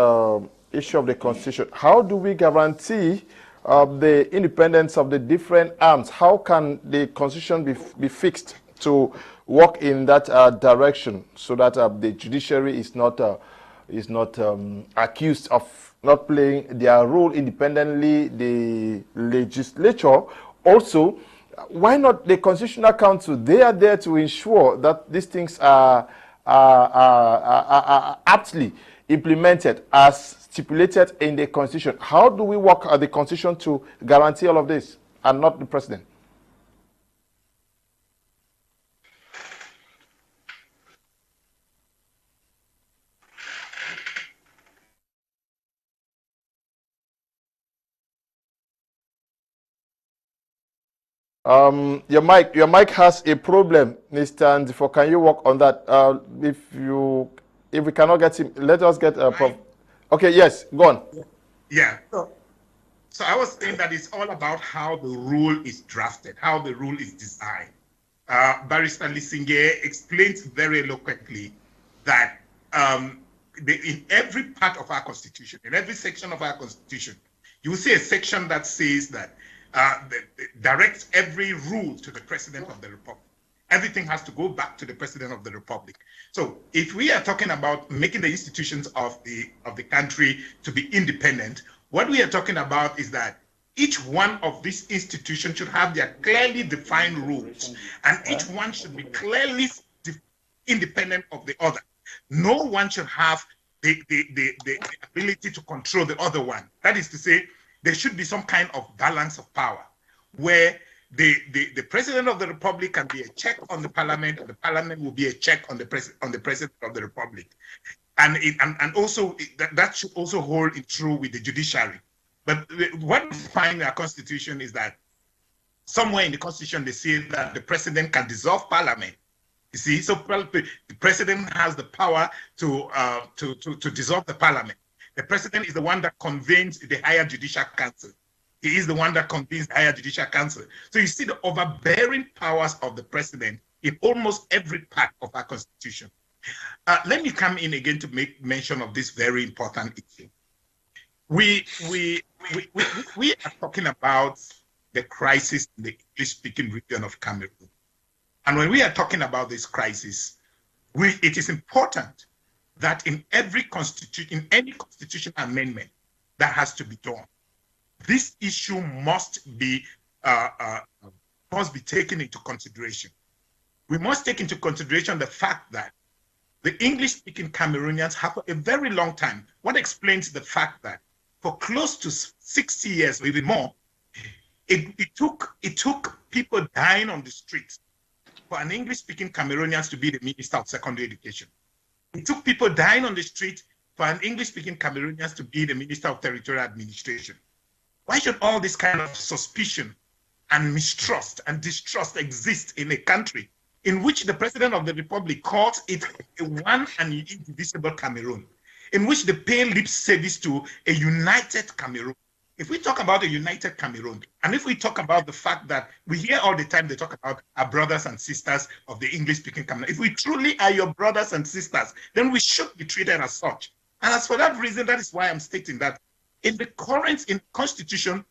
issue of the constitution. How do we guarantee the independence of the different arms? How can the constitution be fixed to work in that direction, so that the judiciary is not accused of not playing their role independently? The legislature also, why not the Constitutional Council? They are there to ensure that these things are aptly implemented as stipulated in the Constitution. How do we work at the Constitution to guarantee all of this, and not the President? Your mic has a problem, Mr. Ndifor. Can you work on that? If we cannot get him, let us get a Prof. Okay, yes, go on. Yeah. So I was saying that it's all about how the rule is drafted, how the rule is designed. Barrister Lisinge explains very eloquently that in every part of our constitution, in every section of our constitution, you will see a section that says that directs every rule to the President of the Republic. Everything has to go back to the President of the Republic. So if we are talking about making the institutions of the country to be independent, what we are talking about is that each one of these institutions should have their clearly defined rules, and each one should be clearly independent of the other. No one should have the ability to control the other one. That is to say, there should be some kind of balance of power where the President of the Republic can be a check on the Parliament, and the Parliament will be a check on the President of the Republic. And also that should also hold true with the judiciary. But what we find in our Constitution is that somewhere in the Constitution they say that the President can dissolve Parliament. You see, so the President has the power to dissolve the Parliament. The President is the one that convenes the higher judicial council. He is the one that convenes the higher judicial council. So you see the overbearing powers of the President in almost every part of our Constitution. Let me come in again to make mention of this very important issue. We are talking about the crisis in the English-speaking region of Cameroon. And when we are talking about this crisis, it is important that in every constitution, in any constitutional amendment that has to be done, this issue must be taken into consideration. We must take into consideration the fact that the English-speaking Cameroonians have for a very long time. What explains the fact that for close to 60 years, or even more, it took people dying on the streets for an English-speaking Cameroonians to be the Minister of Secondary Education. It took people dying on the street for an English-speaking Cameroonians to be the Minister of Territorial Administration. Why should all this kind of suspicion and mistrust and distrust exist in a country in which the President of the Republic calls it a one and indivisible Cameroon, in which they pay lip service to a united Cameroon? If we talk about a united Cameroon, and if we talk about the fact that we hear all the time they talk about our brothers and sisters of the English-speaking Cameroon, if we truly are your brothers and sisters, then we should be treated as such. And as for that reason, that is why I'm stating that in the current Constitution,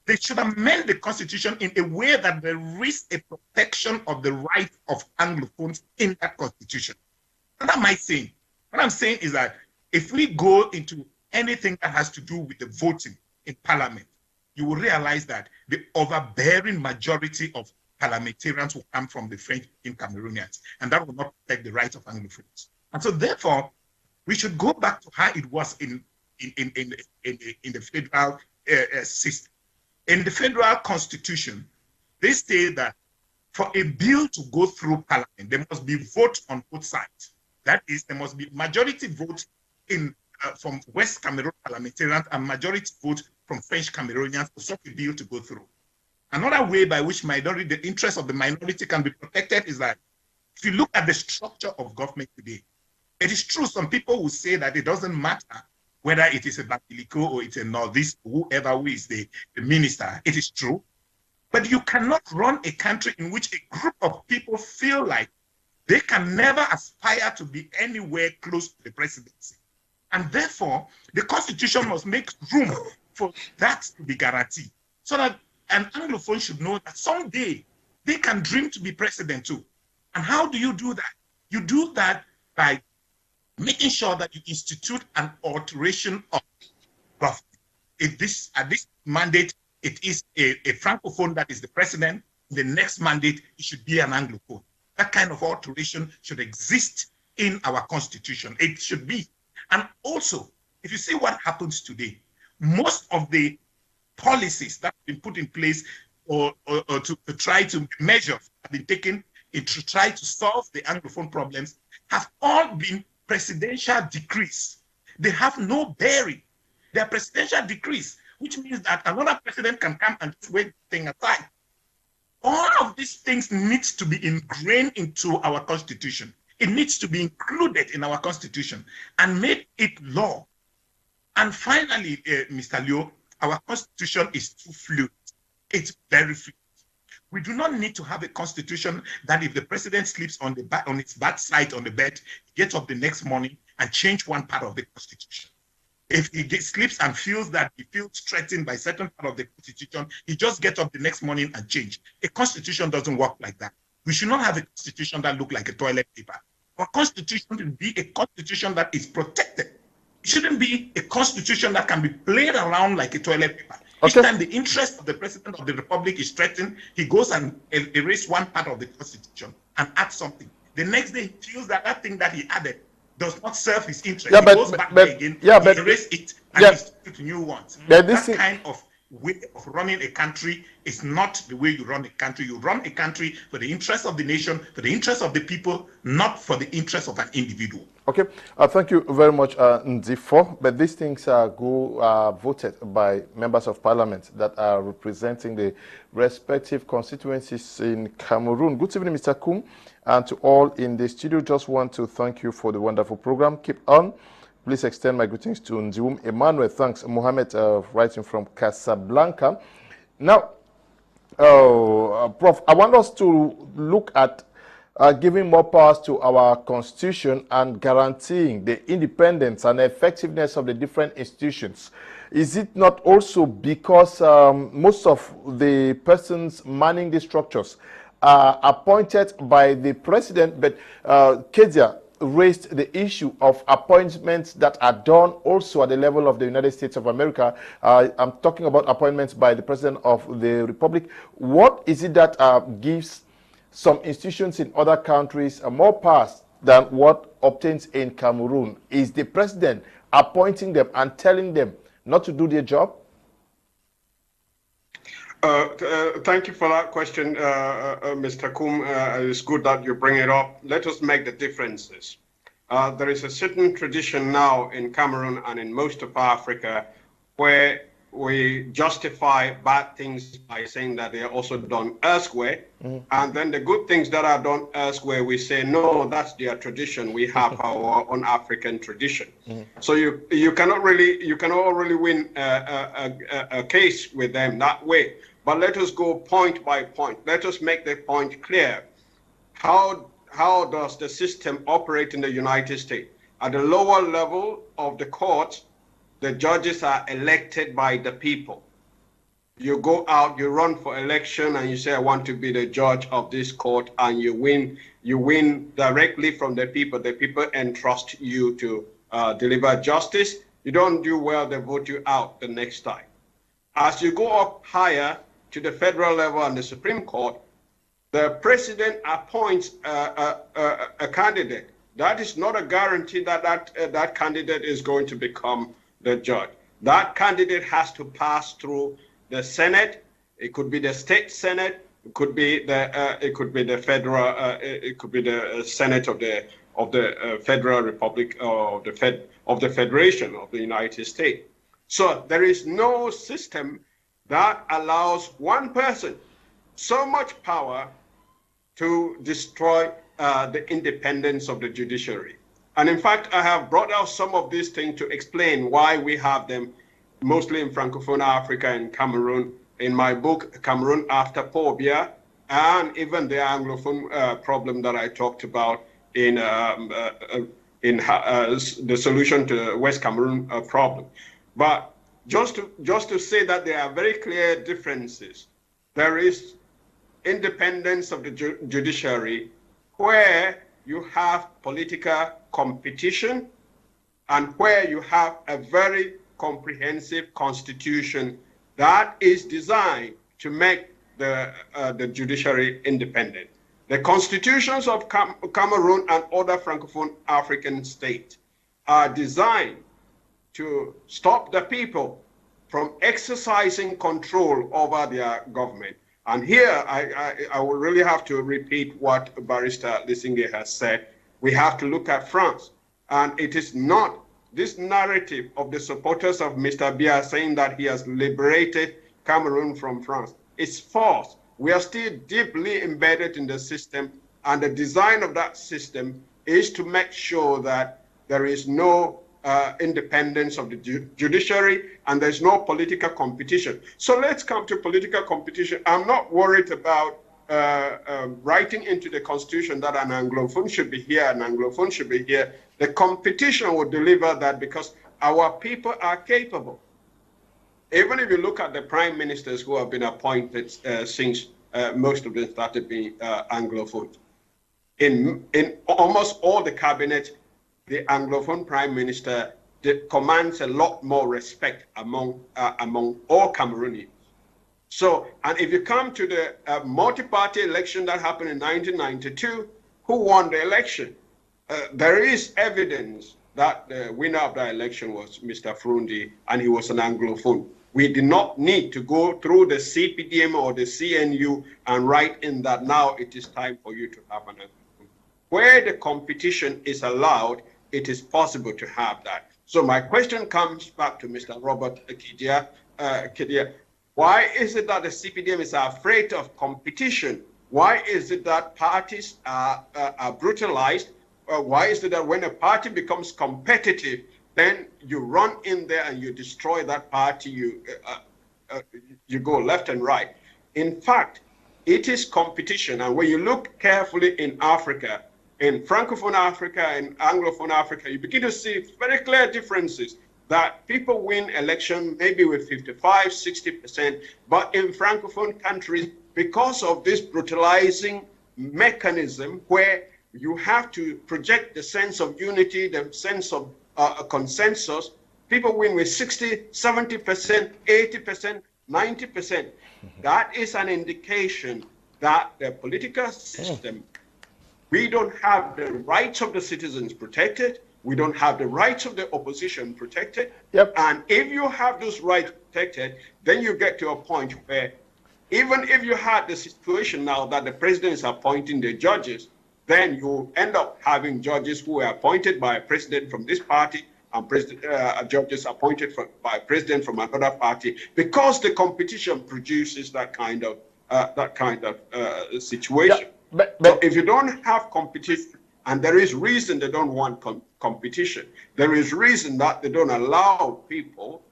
they should amend the Constitution in a way that there is a protection of the rights of Anglophones in that Constitution. What am I saying? What I'm saying is that if we go into anything that has to do with the voting in Parliament, you will realize that the overbearing majority of parliamentarians will come from the French-speaking Cameroonians, and that will not protect the rights of Anglophones. And so, therefore, we should go back to how it was in the federal system. In the federal constitution, they say that for a bill to go through Parliament, there must be vote on both sides. That is, there must be majority vote from West Cameroon parliamentarians and majority vote from French Cameroonians for such a bill to go through. Another way by which the interest of the minority can be protected is that if you look at the structure of government today, it is true some people will say that it doesn't matter whether it is a Batiliko or it's a Northeast, whoever who is the minister. It is true. But you cannot run a country in which a group of people feel like they can never aspire to be anywhere close to the presidency. And therefore, the Constitution must make room for that to be guaranteed, so that an Anglophone should know that someday they can dream to be president too. And how do you do that? You do that by making sure that you institute an alteration of government. At this mandate, it is a Francophone that is the president. The next mandate, it should be an Anglophone. That kind of alteration should exist in our Constitution. It should be. And also, if you see what happens today, most of the policies that have been put in place or to try to measure have been taken to try to solve the Anglophone problems have all been presidential decrees. They have no bearing. They are presidential decrees, which means that another president can come and just wave the thing aside. All of these things need to be ingrained into our Constitution. It needs to be included in our Constitution and make it law. And finally, Mr. Leo, our Constitution is too fluid. It's very fluid. We do not need to have a Constitution that if the president sleeps on its bad side on the bed, he gets up the next morning and change one part of the Constitution. If he sleeps and feels that he feels threatened by certain part of the Constitution, he just gets up the next morning and change. A Constitution doesn't work like that. We should not have a Constitution that looks like a toilet paper. Our Constitution should be a Constitution that is protected. It shouldn't be a Constitution that can be played around like a toilet paper. Okay. Each time the interest of the President of the Republic is threatened, he goes and erases one part of the Constitution and adds something. The next day, he feels that that thing that he added does not serve his interest. He goes back again, he erases it, and he institutes new ones. That kind of way of running a country is not the way you run a country. You run a country for the interest of the nation, for the interest of the people, not for the interest of an individual. Okay, thank you very much, Ndifor. But these things go voted by members of parliament that are representing the respective constituencies in Cameroon. Good evening, Mr. Kum, and to all in the studio. Just want to thank you for the wonderful program. Keep on. Please extend my greetings to Ndium Emmanuel. Thanks, Mohammed, writing from Casablanca. Now, Prof, I want us to look at giving more powers to our Constitution and guaranteeing the independence and effectiveness of the different institutions. Is it not also because most of the persons manning these structures are appointed by the president, but Kedia raised the issue of appointments that are done also at the level of the United States of America. I'm talking about appointments by the President of the Republic. What is it that gives some institutions in other countries more powers than what obtains in Cameroon? Is the President appointing them and telling them not to do their job? Thank you for that question, Mr. Kum. It's good that you bring it up. Let us make the differences. There is a certain tradition now in Cameroon and in most of Africa where we justify bad things by saying that they are also done elsewhere. And then the good things that are done elsewhere, we say, no, that's their tradition. We have our own African tradition. So you cannot really win a case with them that way. But let us go point by point. Let us make the point clear. How does the system operate in the United States? At the lower level of the court, the judges are elected by the people. You go out, you run for election, and you say, I want to be the judge of this court, and you win. You win directly from the people. The people entrust you to deliver justice. You don't do well, they vote you out the next time. As you go up higher to the federal level and the Supreme Court, the president appoints a candidate. That is not a guarantee that that candidate is going to become the judge. That candidate has to pass through the Senate. It could be the state Senate. It could be the federal. It could be the Senate of the Federal Republic of the Federation of the United States. So there is no system that allows one person so much power to destroy the independence of the judiciary. And in fact, I have brought out some of these things to explain why we have them mostly in Francophone Africa and Cameroon. In my book, Cameroon After Forba, and even the Anglophone problem that I talked about in in the solution to the West Cameroon problem. But just to say that there are very clear differences. There is independence of the judiciary where you have political competition and where you have a very comprehensive constitution that is designed to make the judiciary independent. The constitutions of Cameroon and other Francophone African states are designed to stop the people from exercising control over their government. And here, I will really have to repeat what Barrister Lisinge has said. We have to look at France. And it is not this narrative of the supporters of Mr. Biya saying that he has liberated Cameroon from France. It's false. We are still deeply embedded in the system, and the design of that system is to make sure that there is no independence of the judiciary and there's no political competition. So let's come to political competition. I'm not worried about writing into the constitution that an Anglophone should be here, an Anglophone should be here. The competition will deliver that because our people are capable. Even if you look at the prime ministers who have been appointed since most of them started being Anglophones, in almost all the cabinet, the Anglophone prime minister commands a lot more respect among all Cameroonians. So, and if you come to the multi-party election that happened in 1992, who won the election? There is evidence that the winner of the election was Mr. Frundi, and he was an Anglophone. We did not need to go through the CPDM or the CNU and write in that now it is time for you to have an Anglophone. Where the competition is allowed, it is possible to have that. So my question comes back to Mr. Robert Kedia. Kedia, why is it that the CPDM is afraid of competition? Why is it that parties are brutalized? Why is it that when a party becomes competitive, then you run in there and you destroy that party, you go left and right? In fact, it is competition. And when you look carefully in Africa, in Francophone Africa and Anglophone Africa, you begin to see very clear differences that people win election maybe with 55, 60%, but in Francophone countries, because of this brutalizing mechanism where you have to project the sense of unity, the sense of consensus, people win with 60, 70%, 80%, 90%. That is an indication that the political system, we don't have the rights of the citizens protected. We don't have the rights of the opposition protected. Yep. And if you have those rights protected, then you get to a point where even if you had the situation now that the president is appointing the judges, then you end up having judges who are appointed by a president from this party and judges appointed by a president from another party, because the competition produces that kind of situation. Yeah, but so if you don't have competition, and there is reason they don't want competition, there is reason that they don't allow people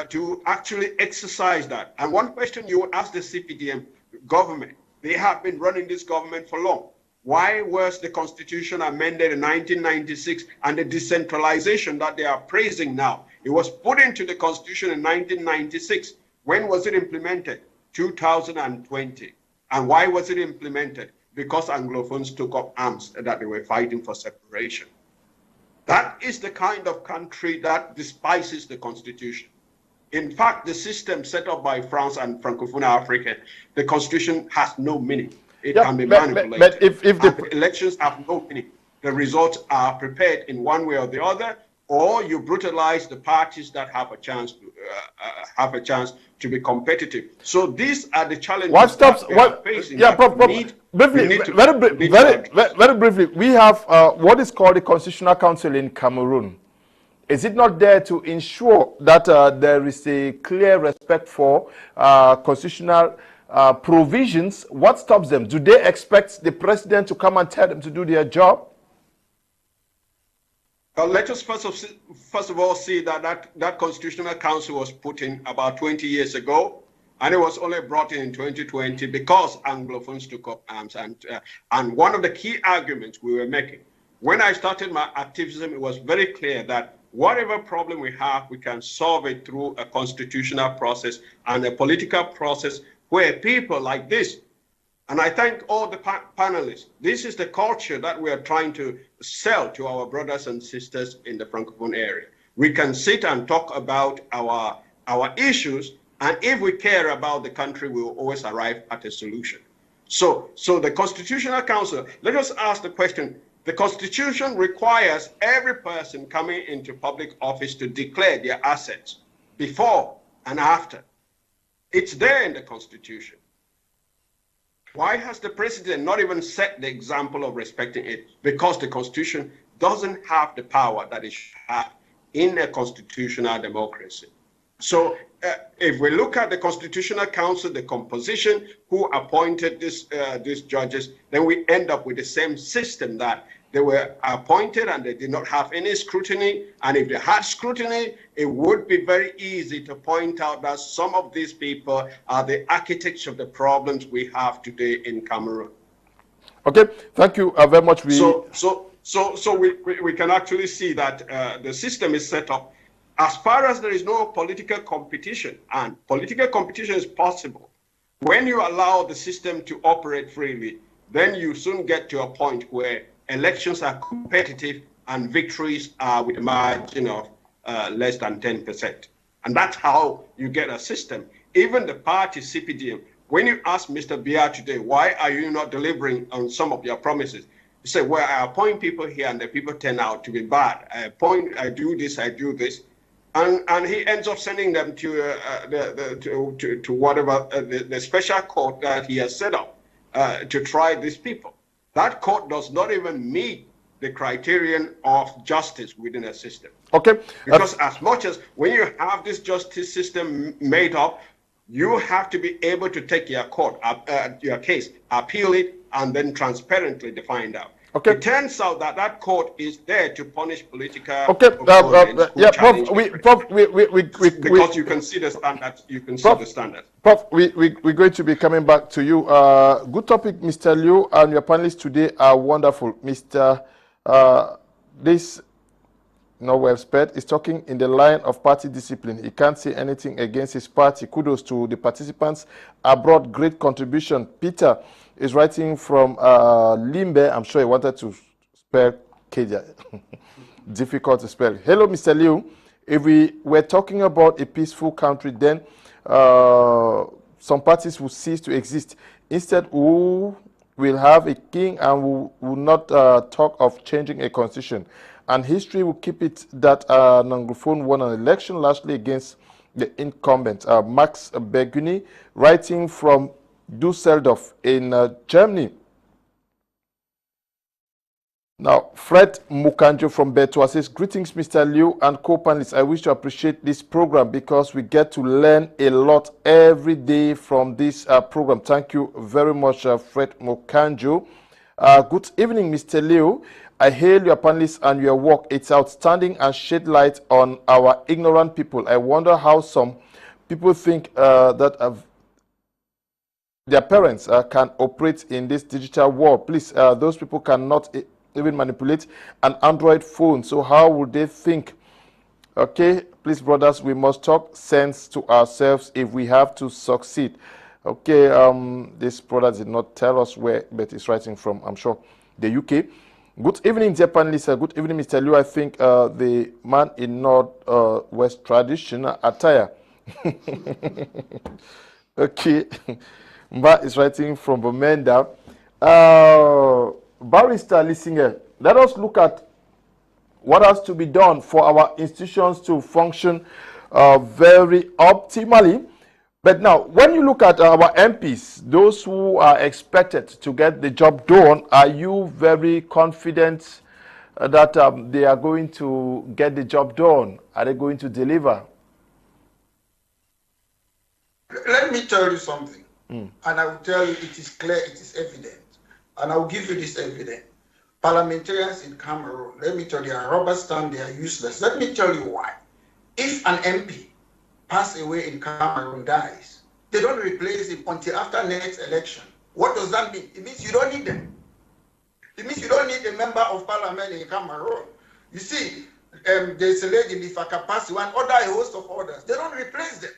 to actually exercise that. And one question you would ask the CPDM government, they have been running this government for long. Why was the constitution amended in 1996 and the decentralization that they are praising now? It was put into the constitution in 1996. When was it implemented? 2020. And why was it implemented? Because Anglophones took up arms that they were fighting for separation. That is the kind of country that despises the constitution. In fact, the system set up by France and Francophone Africa, the constitution has no meaning. It can be manipulated. But if the elections have no meaning, the results are prepared in one way or the other, or you brutalize the parties that have a chance to be competitive. So these are the challenges. What stops? What? Yeah, very briefly, we have what is called the Constitutional Council in Cameroon. Is it not there to ensure that there is a clear respect for constitutional provisions? What stops them? Do they expect the president to come and tell them to do their job? Let us first of all see that Constitutional Council was put in about 20 years ago, and it was only brought in 2020 because Anglophones took up arms. And one of the key arguments we were making when I started my activism, it was very clear that whatever problem we have, we can solve it through a constitutional process and a political process where people like this, and I thank all the panelists, this is the culture that we are trying to sell to our brothers and sisters in the Francophone area. We can sit and talk about our issues, and if we care about the country, we will always arrive at a solution. So the Constitutional Council, let us ask the question, the Constitution requires every person coming into public office to declare their assets before and after. It's there in the Constitution. Why has the president not even set the example of respecting it? Because the Constitution doesn't have the power that it should have in a constitutional democracy. So if we look at the Constitutional Council, the composition, who appointed these judges, then we end up with the same system that they were appointed and they did not have any scrutiny. And if they had scrutiny, it would be very easy to point out that some of these people are the architects of the problems we have today in Cameroon. Okay, thank you very much. So we can actually see that the system is set up. As far as there is no political competition, and political competition is possible, when you allow the system to operate freely, then you soon get to a point where elections are competitive and victories are with a margin of less than 10%. And that's how you get a system. Even the party CPDM, when you ask Mr. Biya today, why are you not delivering on some of your promises? You say, well, I appoint people here and the people turn out to be bad. I do this, I do this. And he ends up sending them to whatever the special court that he has set up to try these people. That court does not even meet the criterion of justice within a system. Okay. Because as much as when you have this justice system made up, you have to be able to take your case, appeal it, and then transparently define out. Okay. It turns out that that court is there to punish political. Okay. Yeah, Prof. Because you can see the standards. You can see the standards. Prof, we're going to be coming back to you. Good topic, Mr. Liu, and your panelists today are wonderful. Mr. This well-sped is talking in the line of party discipline. He can't say anything against his party. Kudos to the participants. Brought great contribution. Peter is writing from Limbe. I'm sure he wanted to spell Kedia. Difficult to spell. Hello, Mr. Liu. If we were talking about a peaceful country, then some parties will cease to exist. Instead, we will have a king and we will not talk of changing a constitution. And history will keep it that an Anglophone won an election largely against the incumbent. Max Beguni, writing from Dusseldorf in Germany. Now, Fred Mukanjo from Betua says, greetings, Mr. Liu and co-panelists. I wish to appreciate this program because we get to learn a lot every day from this program. Thank you very much, Fred Mukanjo. Good evening, Mr. Liu. I hail your panelists and your work. It's outstanding and shed light on our ignorant people. I wonder how some people think that their parents can operate in this digital world. Please, those people cannot even manipulate an Android phone. So how would they think? Okay, please, brothers, we must talk sense to ourselves if we have to succeed. Okay, this brother did not tell us where, but he's writing from, I'm sure, the UK. Good evening, dear panelists. Good evening, Mr. Liu. I think the man in North-West traditional attire. Okay. Mba is writing from Bomenda. Barrister Lisinge, let us look at what has to be done for our institutions to function very optimally. But now, when you look at our MPs, those who are expected to get the job done, are you very confident that they are going to get the job done? Are they going to deliver? Let me tell you something. And I will tell you it is clear, it is evident. And I will give you this evidence. Parliamentarians in Cameroon, let me tell you, are rubber stamp, they are useless. Let me tell you why. If an MP pass away in Cameroon, dies, they don't replace him until after next election. What does that mean? It means you don't need them. It means you don't need a member of parliament in Cameroon. You see, there's a lady in Ndifor Richard, one other, a host of others. They don't replace them.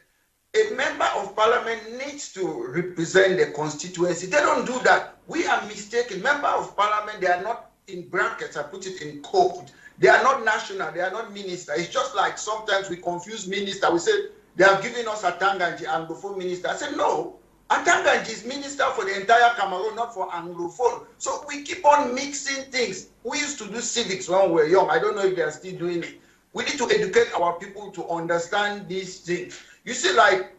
A member of parliament needs to represent the constituency. They don't do that. We are mistaken. Member of parliament, they are not in brackets, I put it in code. They are not national, they are not minister. It's just like sometimes we confuse minister. We say, they have given us Atanganji, Anglophone minister. I said, no, Atanganji is minister for the entire Cameroon, not for Anglophone. So we keep on mixing things. We used to do civics when we were young. I don't know if they are still doing it. We need to educate our people to understand these things. You see, like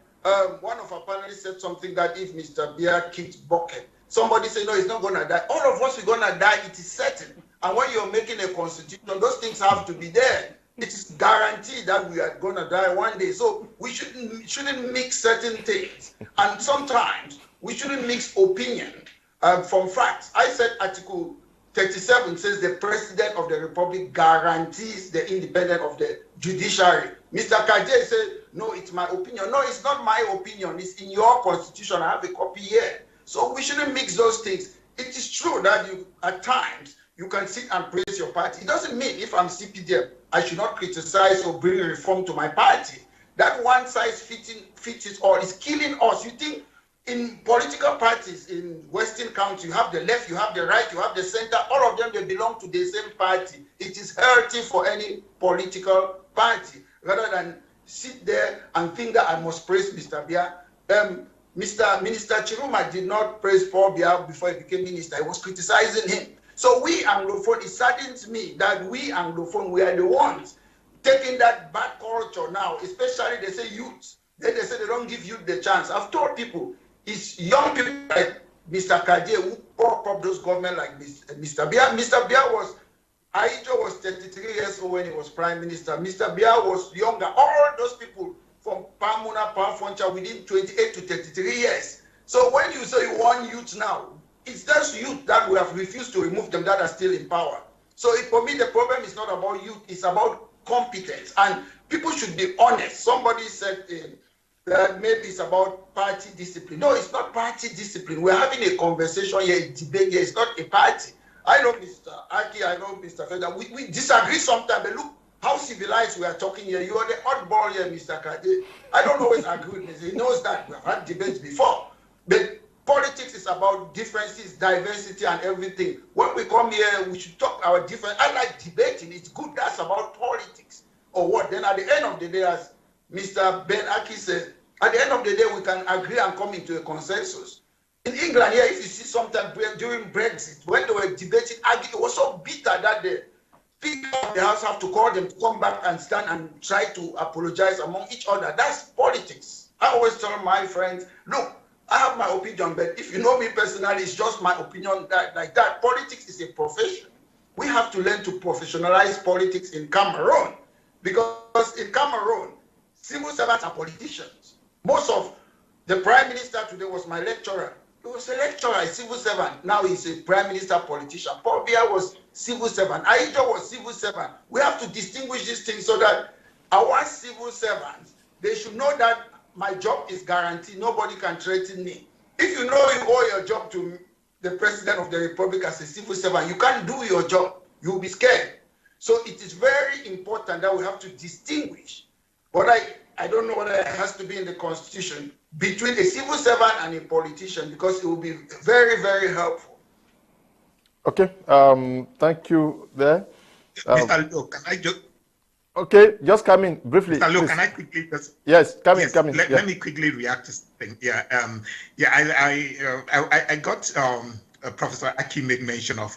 one of our panelists said something that if Mr. Bia keeps bucket, somebody say, no, he's not going to die. All of us, we're going to die. It is certain. And when you're making a constitution, those things have to be there. It is guaranteed that we are going to die one day. So we shouldn't mix certain things. And sometimes we shouldn't mix opinion from facts. I said Article 37 says the President of the Republic guarantees the independence of the judiciary. Mr. Kaje said, no, it's my opinion. No, it's not my opinion. It's in your constitution. I have a copy here. So we shouldn't mix those things. It is true that you, at times, you can sit and praise your party. It doesn't mean if I'm CPDM, I should not criticize or bring reform to my party. That one size fits all is killing us. You think in political parties in Western County, you have the left, you have the right, you have the center, all of them, they belong to the same party. It is healthy for any political party, rather than sit there and think that I must praise Mr. Bia. Minister Chiruma did not praise Paul Bia before he became minister. He was criticizing him. So we Anglophone, it saddens me that we Anglophone, we are the ones taking that bad culture now, especially they say youth. Then they say they don't give youth the chance. I've told people, it's young people like Mr. Kedia who prop up those government like Mr. Bia. Mr. Bia was, Aijo was 33 years old when he was prime minister. Mr. Bia was younger. All those people from Pamuna, Pafoncha within 28 to 33 years. So when you say you want youth now, it's just youth that we have refused to remove them that are still in power. So for me, the problem is not about youth, it's about competence. And people should be honest. Somebody said that maybe it's about party discipline. No, it's not party discipline. We're having a conversation here, a debate here. It's not a party. I know Mr. Akih, I know Mr. Feda. We disagree sometimes, but look how civilized we are talking here. You are the oddball here, Mr. Kedia. I don't always agree with this. He knows that. We've had debates before. But politics is about differences, diversity, and everything. When we come here, we should talk our difference. I like debating. It's good. That's about politics. Or what? Then at the end of the day, as Mr. Ben Akih said, at the end of the day, we can agree and come into a consensus. In England, here, if you see sometime during Brexit, when they were debating, it was so bitter that the Speaker of the House have to call them to come back and stand and try to apologize among each other. That's politics. I always tell my friends, look, I have my opinion, but if you know me personally, it's just my opinion like that. Politics is a profession. We have to learn to professionalize politics in Cameroon, because in Cameroon, civil servants are politicians. Most of the prime minister today was my lecturer. He was a lecturer, a civil servant. Now he's a prime minister politician. Paul Bia was civil servant. Aijo was civil servant. We have to distinguish these things so that our civil servants, they should know that my job is guaranteed. Nobody can threaten me. If you know you owe your job to the President of the Republic as a civil servant, you can't do your job. You'll be scared. So it is very important that we have to distinguish. But I don't know whether it has to be in the Constitution between a civil servant and a politician, because it will be very, very helpful. Okay. Thank you there. Mr. Lo, can I just... Okay, just come in briefly. Mr. Lo, can I quickly just... Yes, come in. Let me quickly react to something. I got Professor Akih made mention of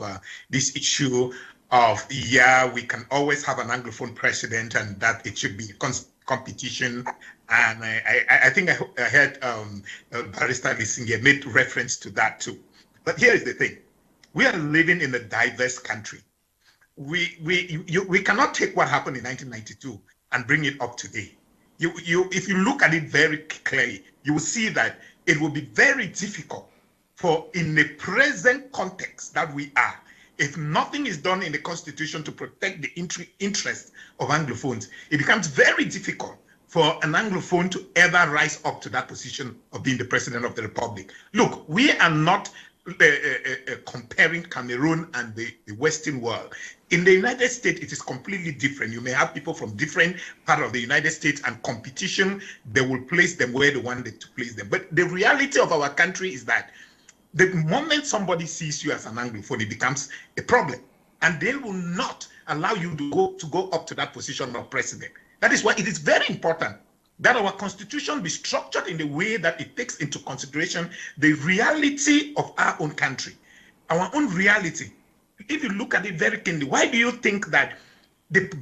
this issue of, we can always have an Anglophone president and that it should be competition. And I think I heard Barrister Lisinge made reference to that too. But here is the thing. We are living in a diverse country. We cannot take what happened in 1992 and bring it up today. If you look at it very clearly, you will see that it will be very difficult for, in the present context that we are, if nothing is done in the Constitution to protect the interests of Anglophones, it becomes very difficult for an Anglophone to ever rise up to that position of being the President of the Republic. Look, we are not comparing Cameroon and the Western world. In the United States, it is completely different. You may have people from different part of the United States, and competition, they will place them where they wanted to place them. But the reality of our country is that the moment somebody sees you as an Anglophone, it becomes a problem. And they will not allow you to go up to that position of president. That is why it is very important that our constitution be structured in the way that it takes into consideration the reality of our own country, our own reality. If you look at it very keenly, why do you think that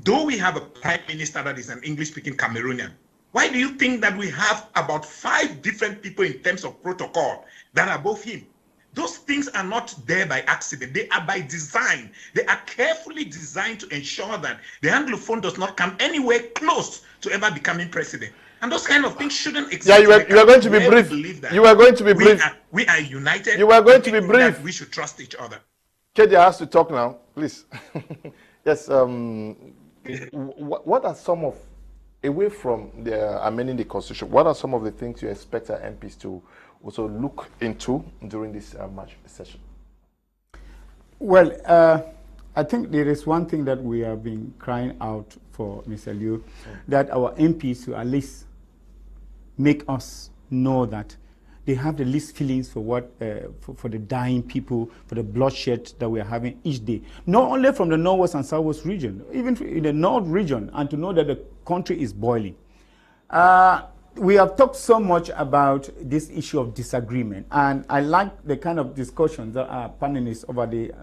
though we have a prime minister that is an English-speaking Cameroonian, why do you think that we have about 5 different people in terms of protocol that are above him? Those things are not there by accident. They are by design. They are carefully designed to ensure that the Anglophone does not come anywhere close to ever becoming president. And those kind of things shouldn't exist. Yeah, you are going to be brief. You are going to be brief. We are united. You are going to be brief. We should trust each other. Kedia has to talk now, please. Yes. What are some of, away from the amending the constitution, what are some of the things you expect our MPs to also look into during this March session? Well, I think there is one thing that we have been crying out for, Mr. Liu, that our MPs will at least make us know that they have the least feelings for what for the dying people, for the bloodshed that we are having each day. Not only from the northwest and southwest region, even in the north region, and to know that the country is boiling. We have talked so much about this issue of disagreement, and I like the kind of discussions that our panelists over the,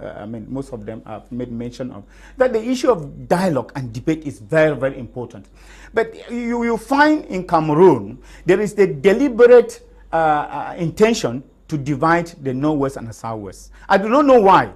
most of them have made mention of, that the issue of dialogue and debate is very, very important. But you will find in Cameroon, there is the deliberate intention to divide the northwest and the southwest. I do not know why.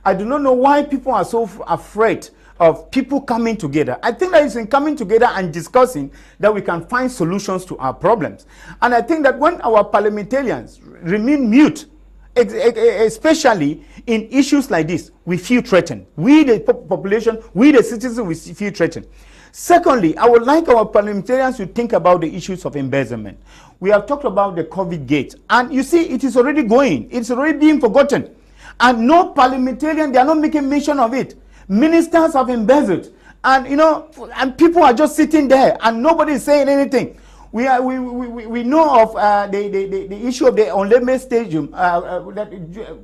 I do not know why people are so afraid of people coming together. I think that it's in coming together and discussing that we can find solutions to our problems. And I think that when our parliamentarians remain mute, especially in issues like this, we feel threatened. We, the population, we, the citizens, we feel threatened. Secondly, I would like our parliamentarians to think about the issues of embezzlement. We have talked about the COVID gate, and you see, it is already going. It's already being forgotten. And no parliamentarian, they are not making mention of it. Ministers have embezzled, and you know, and people are just sitting there, and nobody is saying anything. We know of the issue of the Onleme Stadium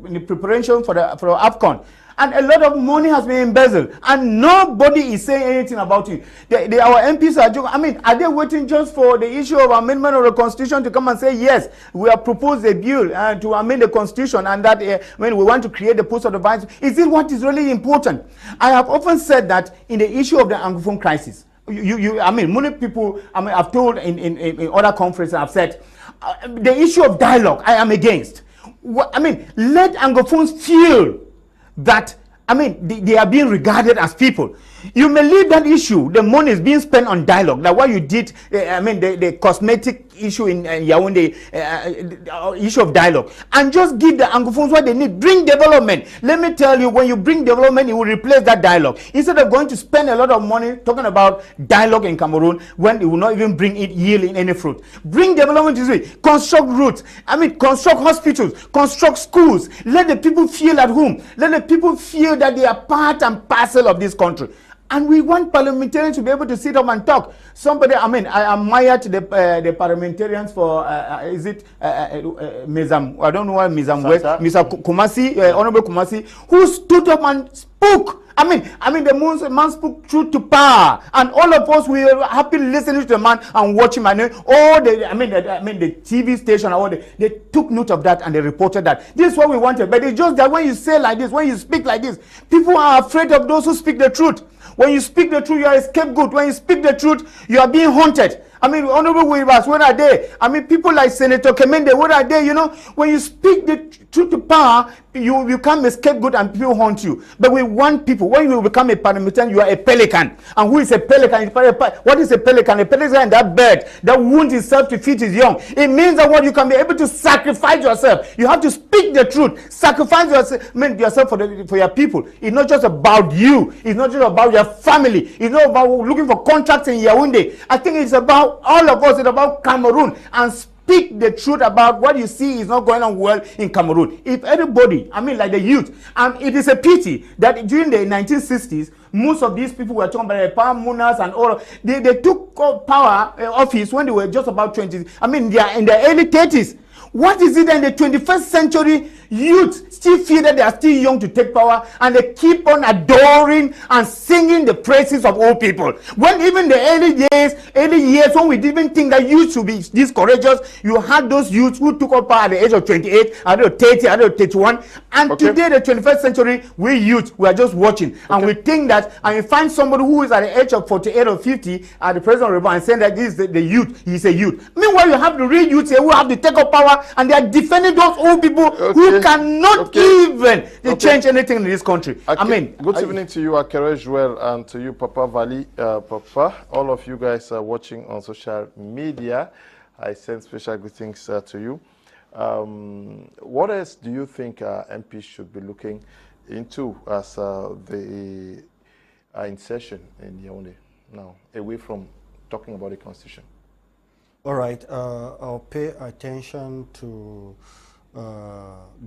in the preparation for AFCON, and a lot of money has been embezzled, and nobody is saying anything about it. Our MPs are joking. I mean, are they waiting just for the issue of amendment of the constitution to come and say, yes, we have proposed a bill to amend the constitution, and that when we want to create the post of the vice? Is it what is really important? I have often said that in the issue of the Anglophone crisis, I mean, many people, I mean, I've told in other conferences, I've said, the issue of dialogue, I am against. I mean, let Anglophones feel that, I mean, they are being regarded as people. You may leave that issue, the money is being spent on dialogue, like what you did, I mean, the cosmetic issue in Yaoundé, issue of dialogue, and just give the Anglophones what they need. Bring development. Let me tell you, when you bring development, it will replace that dialogue. Instead of going to spend a lot of money talking about dialogue in Cameroon, when it will not even bring it yielding any fruit. Bring development this way. Construct routes. I mean, construct hospitals, construct schools. Let the people feel at home. Let the people feel that they are part and parcel of this country. And we want parliamentarians to be able to sit up and talk. Somebody, I mean, I admired the parliamentarians for, is it Mizam? I don't know why Mizam West, Mr. Kumasi, Honorable Kumasi, who stood up and spoke. I mean, the man spoke truth to power, and all of us we were happy listening to the man and watching. And all the, the TV station, all they took note of that and they reported that. This is what we wanted. But it's just that when you say like this, when you speak like this, people are afraid of those who speak the truth. When you speak the truth, you are a scapegoat. When you speak the truth, you are being haunted. I mean, Honorable Weavers, where are they? I mean, people like Senator Clement, where are they? You know, when you speak the truth to power, you become a scapegoat and people haunt you. But we want people, when you become a parliamentarian, you are a pelican. And who is a pelican? What is a pelican? A pelican is that bird that wounds itself to feed its young. It means that what you can be able to sacrifice yourself. You have to speak the truth. Sacrifice yourself for your people. It's not just about you. It's not just about your family. It's not about looking for contracts in Yaoundé. I think it's about all of us. It's about Cameroon, and speak the truth about what you see is not going on well in Cameroon. If everybody, I mean like the youth, it is a pity that during the 1960s, most of these people were talking about the power munas and all. They took power office when they were just about 20. I mean, they are in their early 30s. What is it in the 21st century? Youth still feel that they are still young to take power, and they keep on adoring and singing the praises of old people. When even the early years, when we didn't think that youth should be this courageous, you had those youths who took up power at the age of 28, at the age of 30, at the age of 31. And today, the 21st century, we youth, we are just watching. And we think that, and you find somebody who is at the age of 48 or 50 at the president of and saying that this is the youth, he is a youth. Meanwhile, you have the real youths here who have to take up power, and they are defending those old people who cannot even change anything in this country. I mean, good evening to you, Akere Joel, and to you, Papa Vali, Papa. All of you guys are watching on social media. I send special greetings to you. What else do you think MPs should be looking into as the insertion in Ewane now, away from talking about the Constitution? All right, I'll pay attention to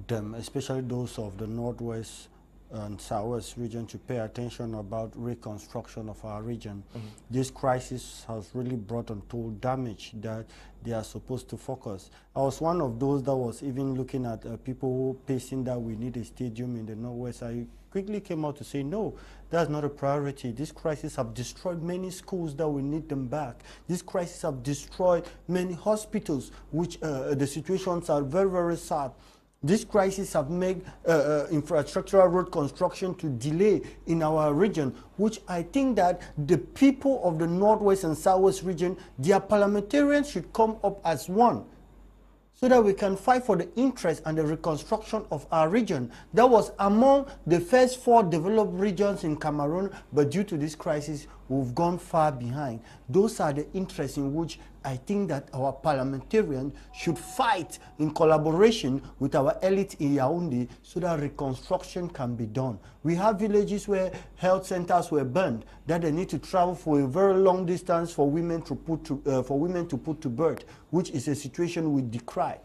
them, especially those of the Northwest and Southwest region, to pay attention about reconstruction of our region. This crisis has really brought untold damage that they are supposed to focus. I was one of those that was even looking at people pacing that we need a stadium in the Northwest. I quickly came out to say, no, that's not a priority. This crisis have destroyed many schools that we need them back. This crisis have destroyed many hospitals, which the situations are very, very sad. This crisis have made infrastructural road construction to delay in our region, which I think that the people of the Northwest and Southwest region, their parliamentarians should come up as one, so that we can fight for the interest and the reconstruction of our region. That was among the first 4 developed regions in Cameroon, but due to this crisis, we've gone far behind. Those are the interests in which I think that our parliamentarians should fight in collaboration with our elite in Yaoundé, so that reconstruction can be done. We have villages where health centers were burned, that they need to travel for a very long distance for women to put to birth, which is a situation we decry.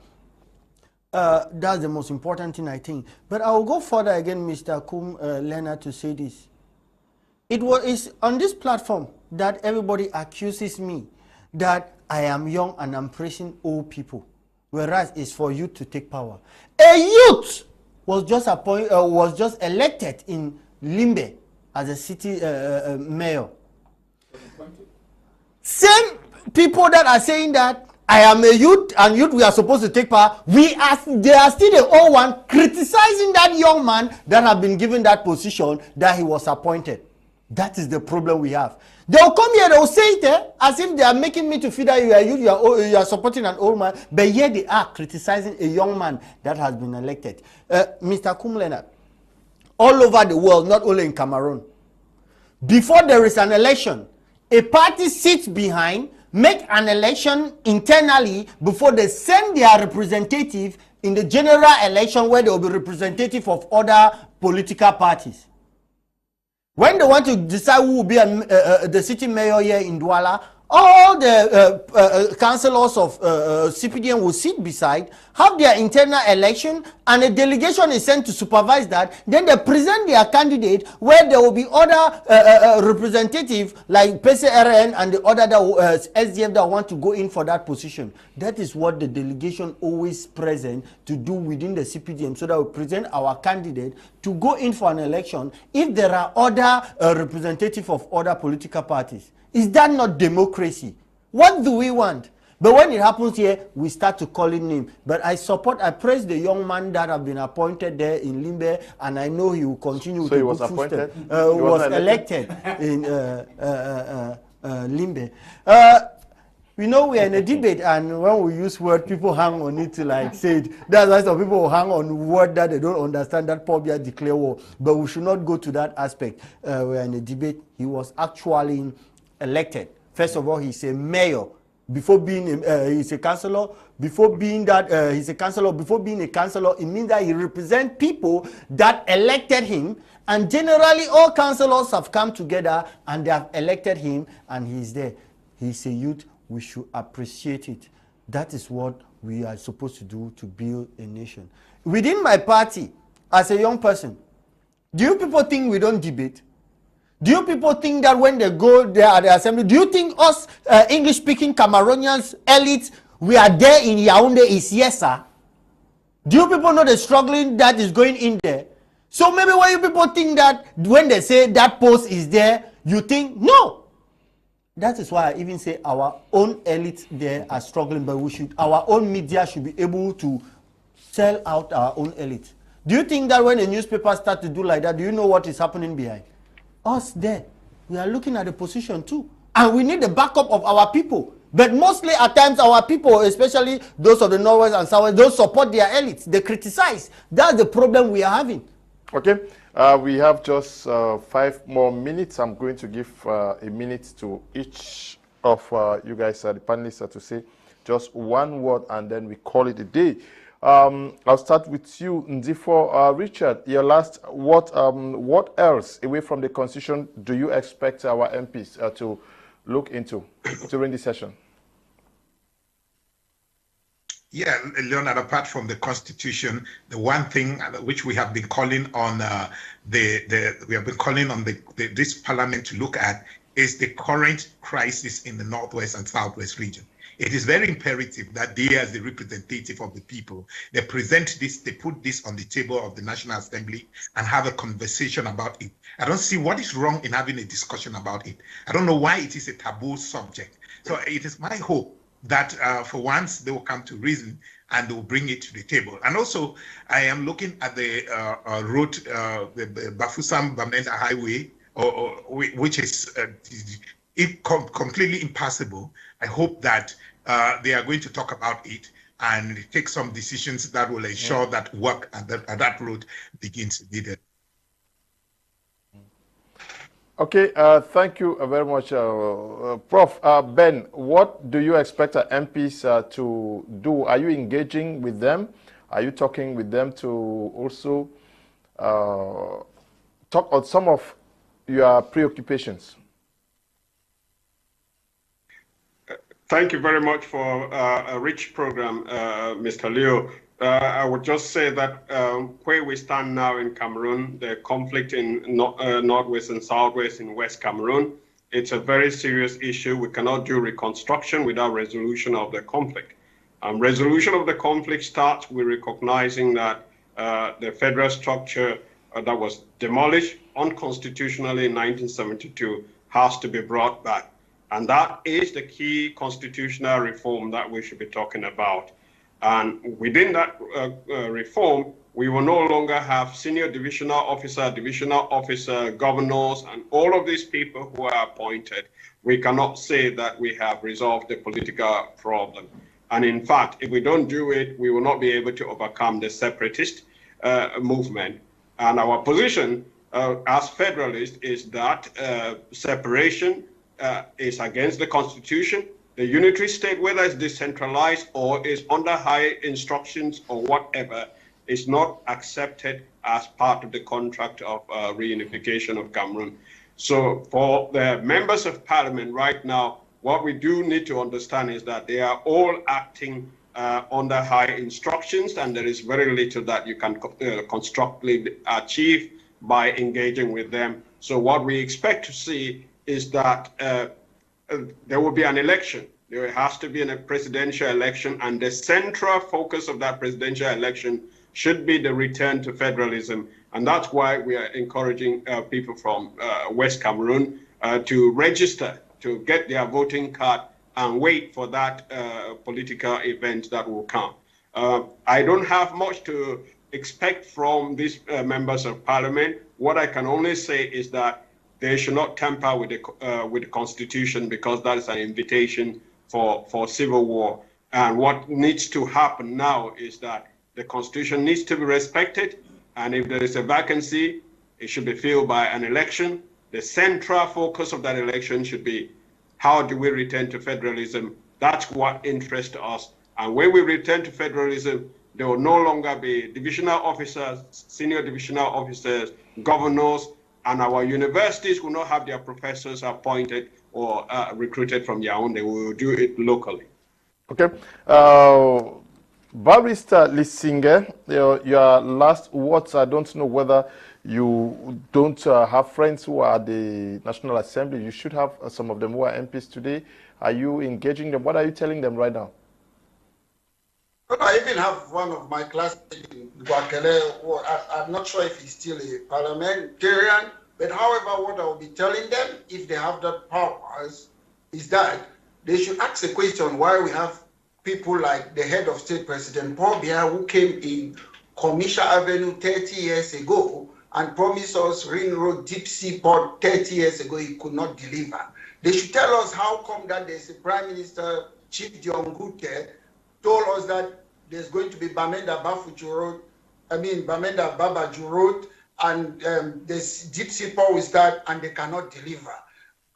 That's the most important thing, I think. But I will go further again, Mr. Kum Leonard, to say this. It's on this platform that everybody accuses me that I am young and I'm praising old people, whereas it's for youth to take power. A youth was just elected in Limbe as a city mayor. Same people that are saying that I am a youth and youth we are supposed to take power, they are still the old one criticizing that young man that have been given that position that he was appointed. That is the problem we have. They'll come here, they'll say it as if they are making me to feel that you are youth, you are supporting an old man, but yet they are criticizing a young man that has been elected. Mr. Kum Leonard, all over the world, not only in Cameroon, before there is an election, a party sits behind, make an election internally before they send their representative in the general election, where they will be representative of other political parties. When they want to decide who will be the city mayor here in Douala, all the councillors of CPDM will sit beside, have their internal election, and a delegation is sent to supervise that. Then they present their candidate, where there will be other representatives like PCRN and the other SDF that want to go in for that position. That is what the delegation always present to do within the CPDM, so that we present our candidate to go in for an election if there are other representatives of other political parties. Is that not democracy? What do we want? But when it happens here, we start to call him. But I praise the young man that have been appointed there in Limbe, and I know he will continue. So he was appointed? He was elected in Limbe. We know we are in a debate, and when we use word, people hang on it to like say it. That's why some people will hang on word that they don't understand, that probably declare war. But we should not go to that aspect. We are in a debate. He was actually elected. First of all, he's a mayor. Before being he's a councillor. Before being that he's a councillor. Before being a councillor, it means that he represents people that elected him. And generally, all councillors have come together and they have elected him, and he's there. He's a youth. We should appreciate it. That is what we are supposed to do to build a nation. Within my party, as a young person, do you people think we don't debate? Do you people think that when they go there at the assembly, do you think us English-speaking Cameroonians, elites, we are there in Yaoundé is yes, sir? Do you people know the struggling that is going in there? So maybe why you people think that when they say that post is there, you think, no. That is why I even say our own elites there are struggling, but our own media should be able to sell out our own elite. Do you think that when the newspapers start to do like that, do you know what is happening behind? Us there, we are looking at the position too. And we need the backup of our people. But mostly at times our people, especially those of the Northwest and Southwest, don't support their elites. They criticize. That's the problem we are having. Okay, we have just 5 more minutes. I'm going to give a minute to each of you guys, the panelists, to say just one word, and then we call it a day. I'll start with you, Ndifor Richard. Your last, what else away from the Constitution do you expect our MPs to look into during the session? Yeah, Leonard, apart from the Constitution, the one thing which we have been calling on this Parliament to look at is the current crisis in the Northwest and Southwest region. It is very imperative that they, as the representative of the people, they present this, they put this on the table of the National Assembly and have a conversation about it. I don't see what is wrong in having a discussion about it. I don't know why it is a taboo subject. So it is my hope that for once they will come to reason and they will bring it to the table. And also, I am looking at the road, the Bafoussam-Bamenda Highway, which is completely impassable. I hope that they are going to talk about it and take some decisions that will ensure that work at that road begins immediately. Okay, thank you very much, Prof. Ben, what do you expect MPs to do? Are you engaging with them? Are you talking with them to also talk on some of your preoccupations? Thank you very much for a rich program, Mr. Leo. I would just say that where we stand now in Cameroon, the conflict in Northwest and Southwest in West Cameroon, it's a very serious issue. We cannot do reconstruction without resolution of the conflict. Resolution of the conflict starts with recognizing that the federal structure that was demolished unconstitutionally in 1972 has to be brought back. And that is the key constitutional reform that we should be talking about. And within that reform, we will no longer have senior divisional officer, governors, and all of these people who are appointed. We cannot say that we have resolved the political problem. And in fact, if we don't do it, we will not be able to overcome the separatist movement. And our position as federalists is that separation is against the Constitution. The unitary state, whether it's decentralized or is under high instructions or whatever, is not accepted as part of the contract of reunification of Cameroon. So for the members of parliament right now, what we do need to understand is that they are all acting under high instructions, and there is very little that you can constructively achieve by engaging with them. So what we expect to see is that there will be an election. There has to be a presidential election, and the central focus of that presidential election should be the return to federalism. And that's why we are encouraging people from West Cameroon to register, to get their voting card and wait for that political event that will come. I don't have much to expect from these members of parliament. What I can only say is that they should not tamper with the Constitution, because that is an invitation for civil war. And what needs to happen now is that the Constitution needs to be respected, and if there is a vacancy, it should be filled by an election. The central focus of that election should be, how do we return to federalism? That's what interests us. And when we return to federalism, there will no longer be divisional officers, senior divisional officers, governors, and our universities will not have their professors appointed or recruited from Yaoundé. We will do it locally. Okay. Barrister Lisinge, your last words. I don't know whether you don't have friends who are at the National Assembly. You should have some of them who are MPs today. Are you engaging them? What are you telling them right now? Well, I even have one of my classmates in Guakele. I'm not sure if he's still a parliamentarian, but however, what I will be telling them, if they have that powers, is that they should ask a question why we have people like the head of state, President Forba, who came in Commercial Avenue 30 years ago and promised us Ring Road Deep Sea Port 30 years ago. He could not deliver. They should tell us how come that there's a Prime Minister, Chief John Gute, told us that there's going to be Bamenda Babaju Road, and this deep sea port will start, and they cannot deliver.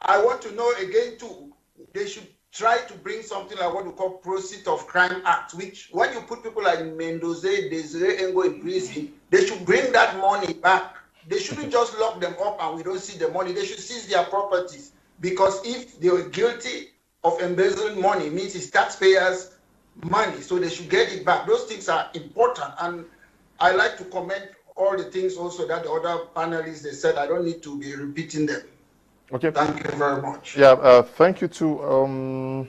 I want to know again too, they should try to bring something like what we call Proceeds of Crime Act, which when you put people like Mendoza, Desiree Engo in prison, they should bring that money back. They shouldn't just lock them up and we don't see the money. They should seize their properties, because if they were guilty of embezzling money, it means it's taxpayers' money, so they should get it back. Those things are important, and I like to comment all the things also that the other panelists they said. I don't need to be repeating them. Okay. Thank you very much. Yeah, thank you too.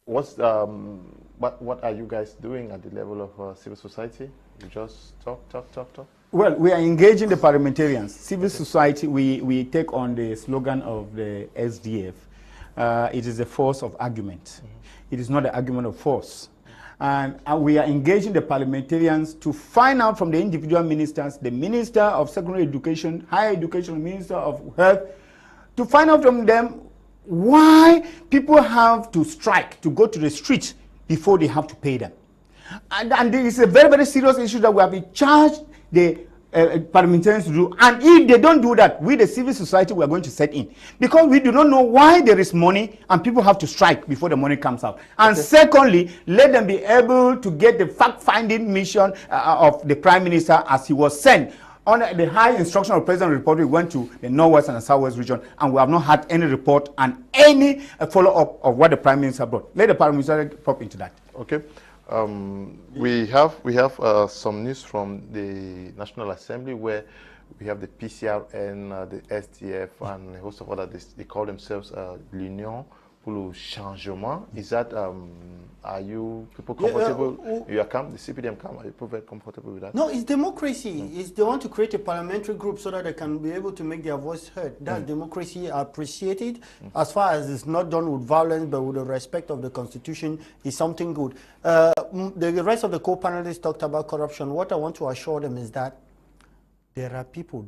What are you guys doing at the level of civil society? You just talk. Well, we are engaging the parliamentarians. Civil society, we take on the slogan of the SDF. It is a force of argument. It is not an argument of force. And we are engaging the parliamentarians to find out from the individual ministers, the Minister of Secondary Education, Higher Education, Minister of Health, to find out from them why people have to strike, to go to the street before they have to pay them. And it is a very, very serious issue that we have been charged the parliamentarians to do. And if they don't do that, we, the civil society, we are going to set in. Because we do not know why there is money and people have to strike before the money comes out. And secondly, let them be able to get the fact-finding mission of the Prime Minister as he was sent. On the high instruction of President of the Republic, we went to the Northwest and the Southwest region, and we have not had any report and any follow-up of what the Prime Minister brought. Let the parliamentary pop into that. Okay. We have some news from the National Assembly where we have the PCRN, the SDF, and a host of others. They call themselves l'Union pour le Changement. Is that, are you people comfortable? You are the CPDM come, are you people very comfortable with that? No, it's democracy. It's they want to create a parliamentary group so that they can be able to make their voice heard. That's democracy. I appreciate it. As far as it's not done with violence but with the respect of the Constitution, is something good. The rest of the co-panelists talked about corruption. What I want to assure them is that there are people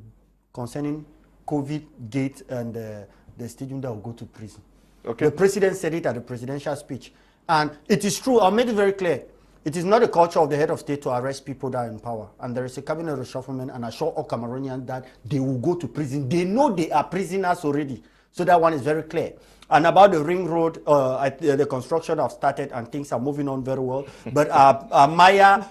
concerning COVID gate and the stadium that will go to prison. Okay. The president said it at the presidential speech. And it is true, I'll make it very clear. It is not a culture of the head of state to arrest people that are in power. And there is a cabinet reshufflement, and I assure all Cameroonians that they will go to prison. They know they are prisoners already. So that one is very clear. And about the ring road, the construction have started and things are moving on very well. But Maya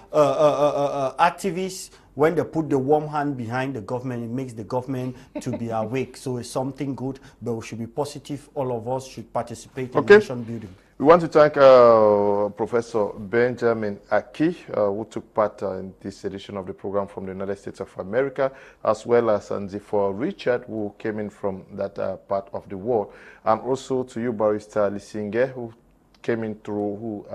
activists, when they put the warm hand behind the government, it makes the government to be awake. So it's something good, but we should be positive. All of us should participate in nation building. We want to thank Professor Ben Akih, who took part in this edition of the program from the United States of America, as well as Ndifor Richard, who came in from that part of the world. And also to you, Barrister Lisinge, who came in through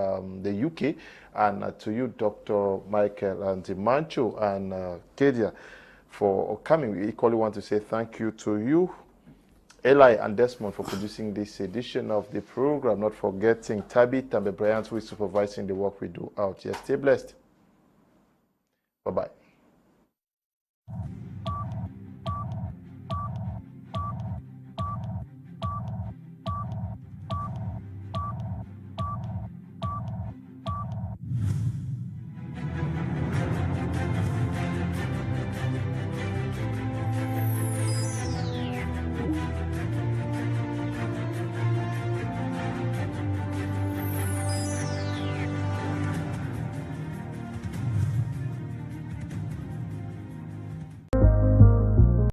the UK, and to you, Dr. Michael and Ndimancho and Kedia, for coming. We equally want to say thank you to you, Eli and Desmond, for producing this edition of the program. Not forgetting Tabit and Bryant, who is supervising the work we do out here. Stay blessed. Bye-bye.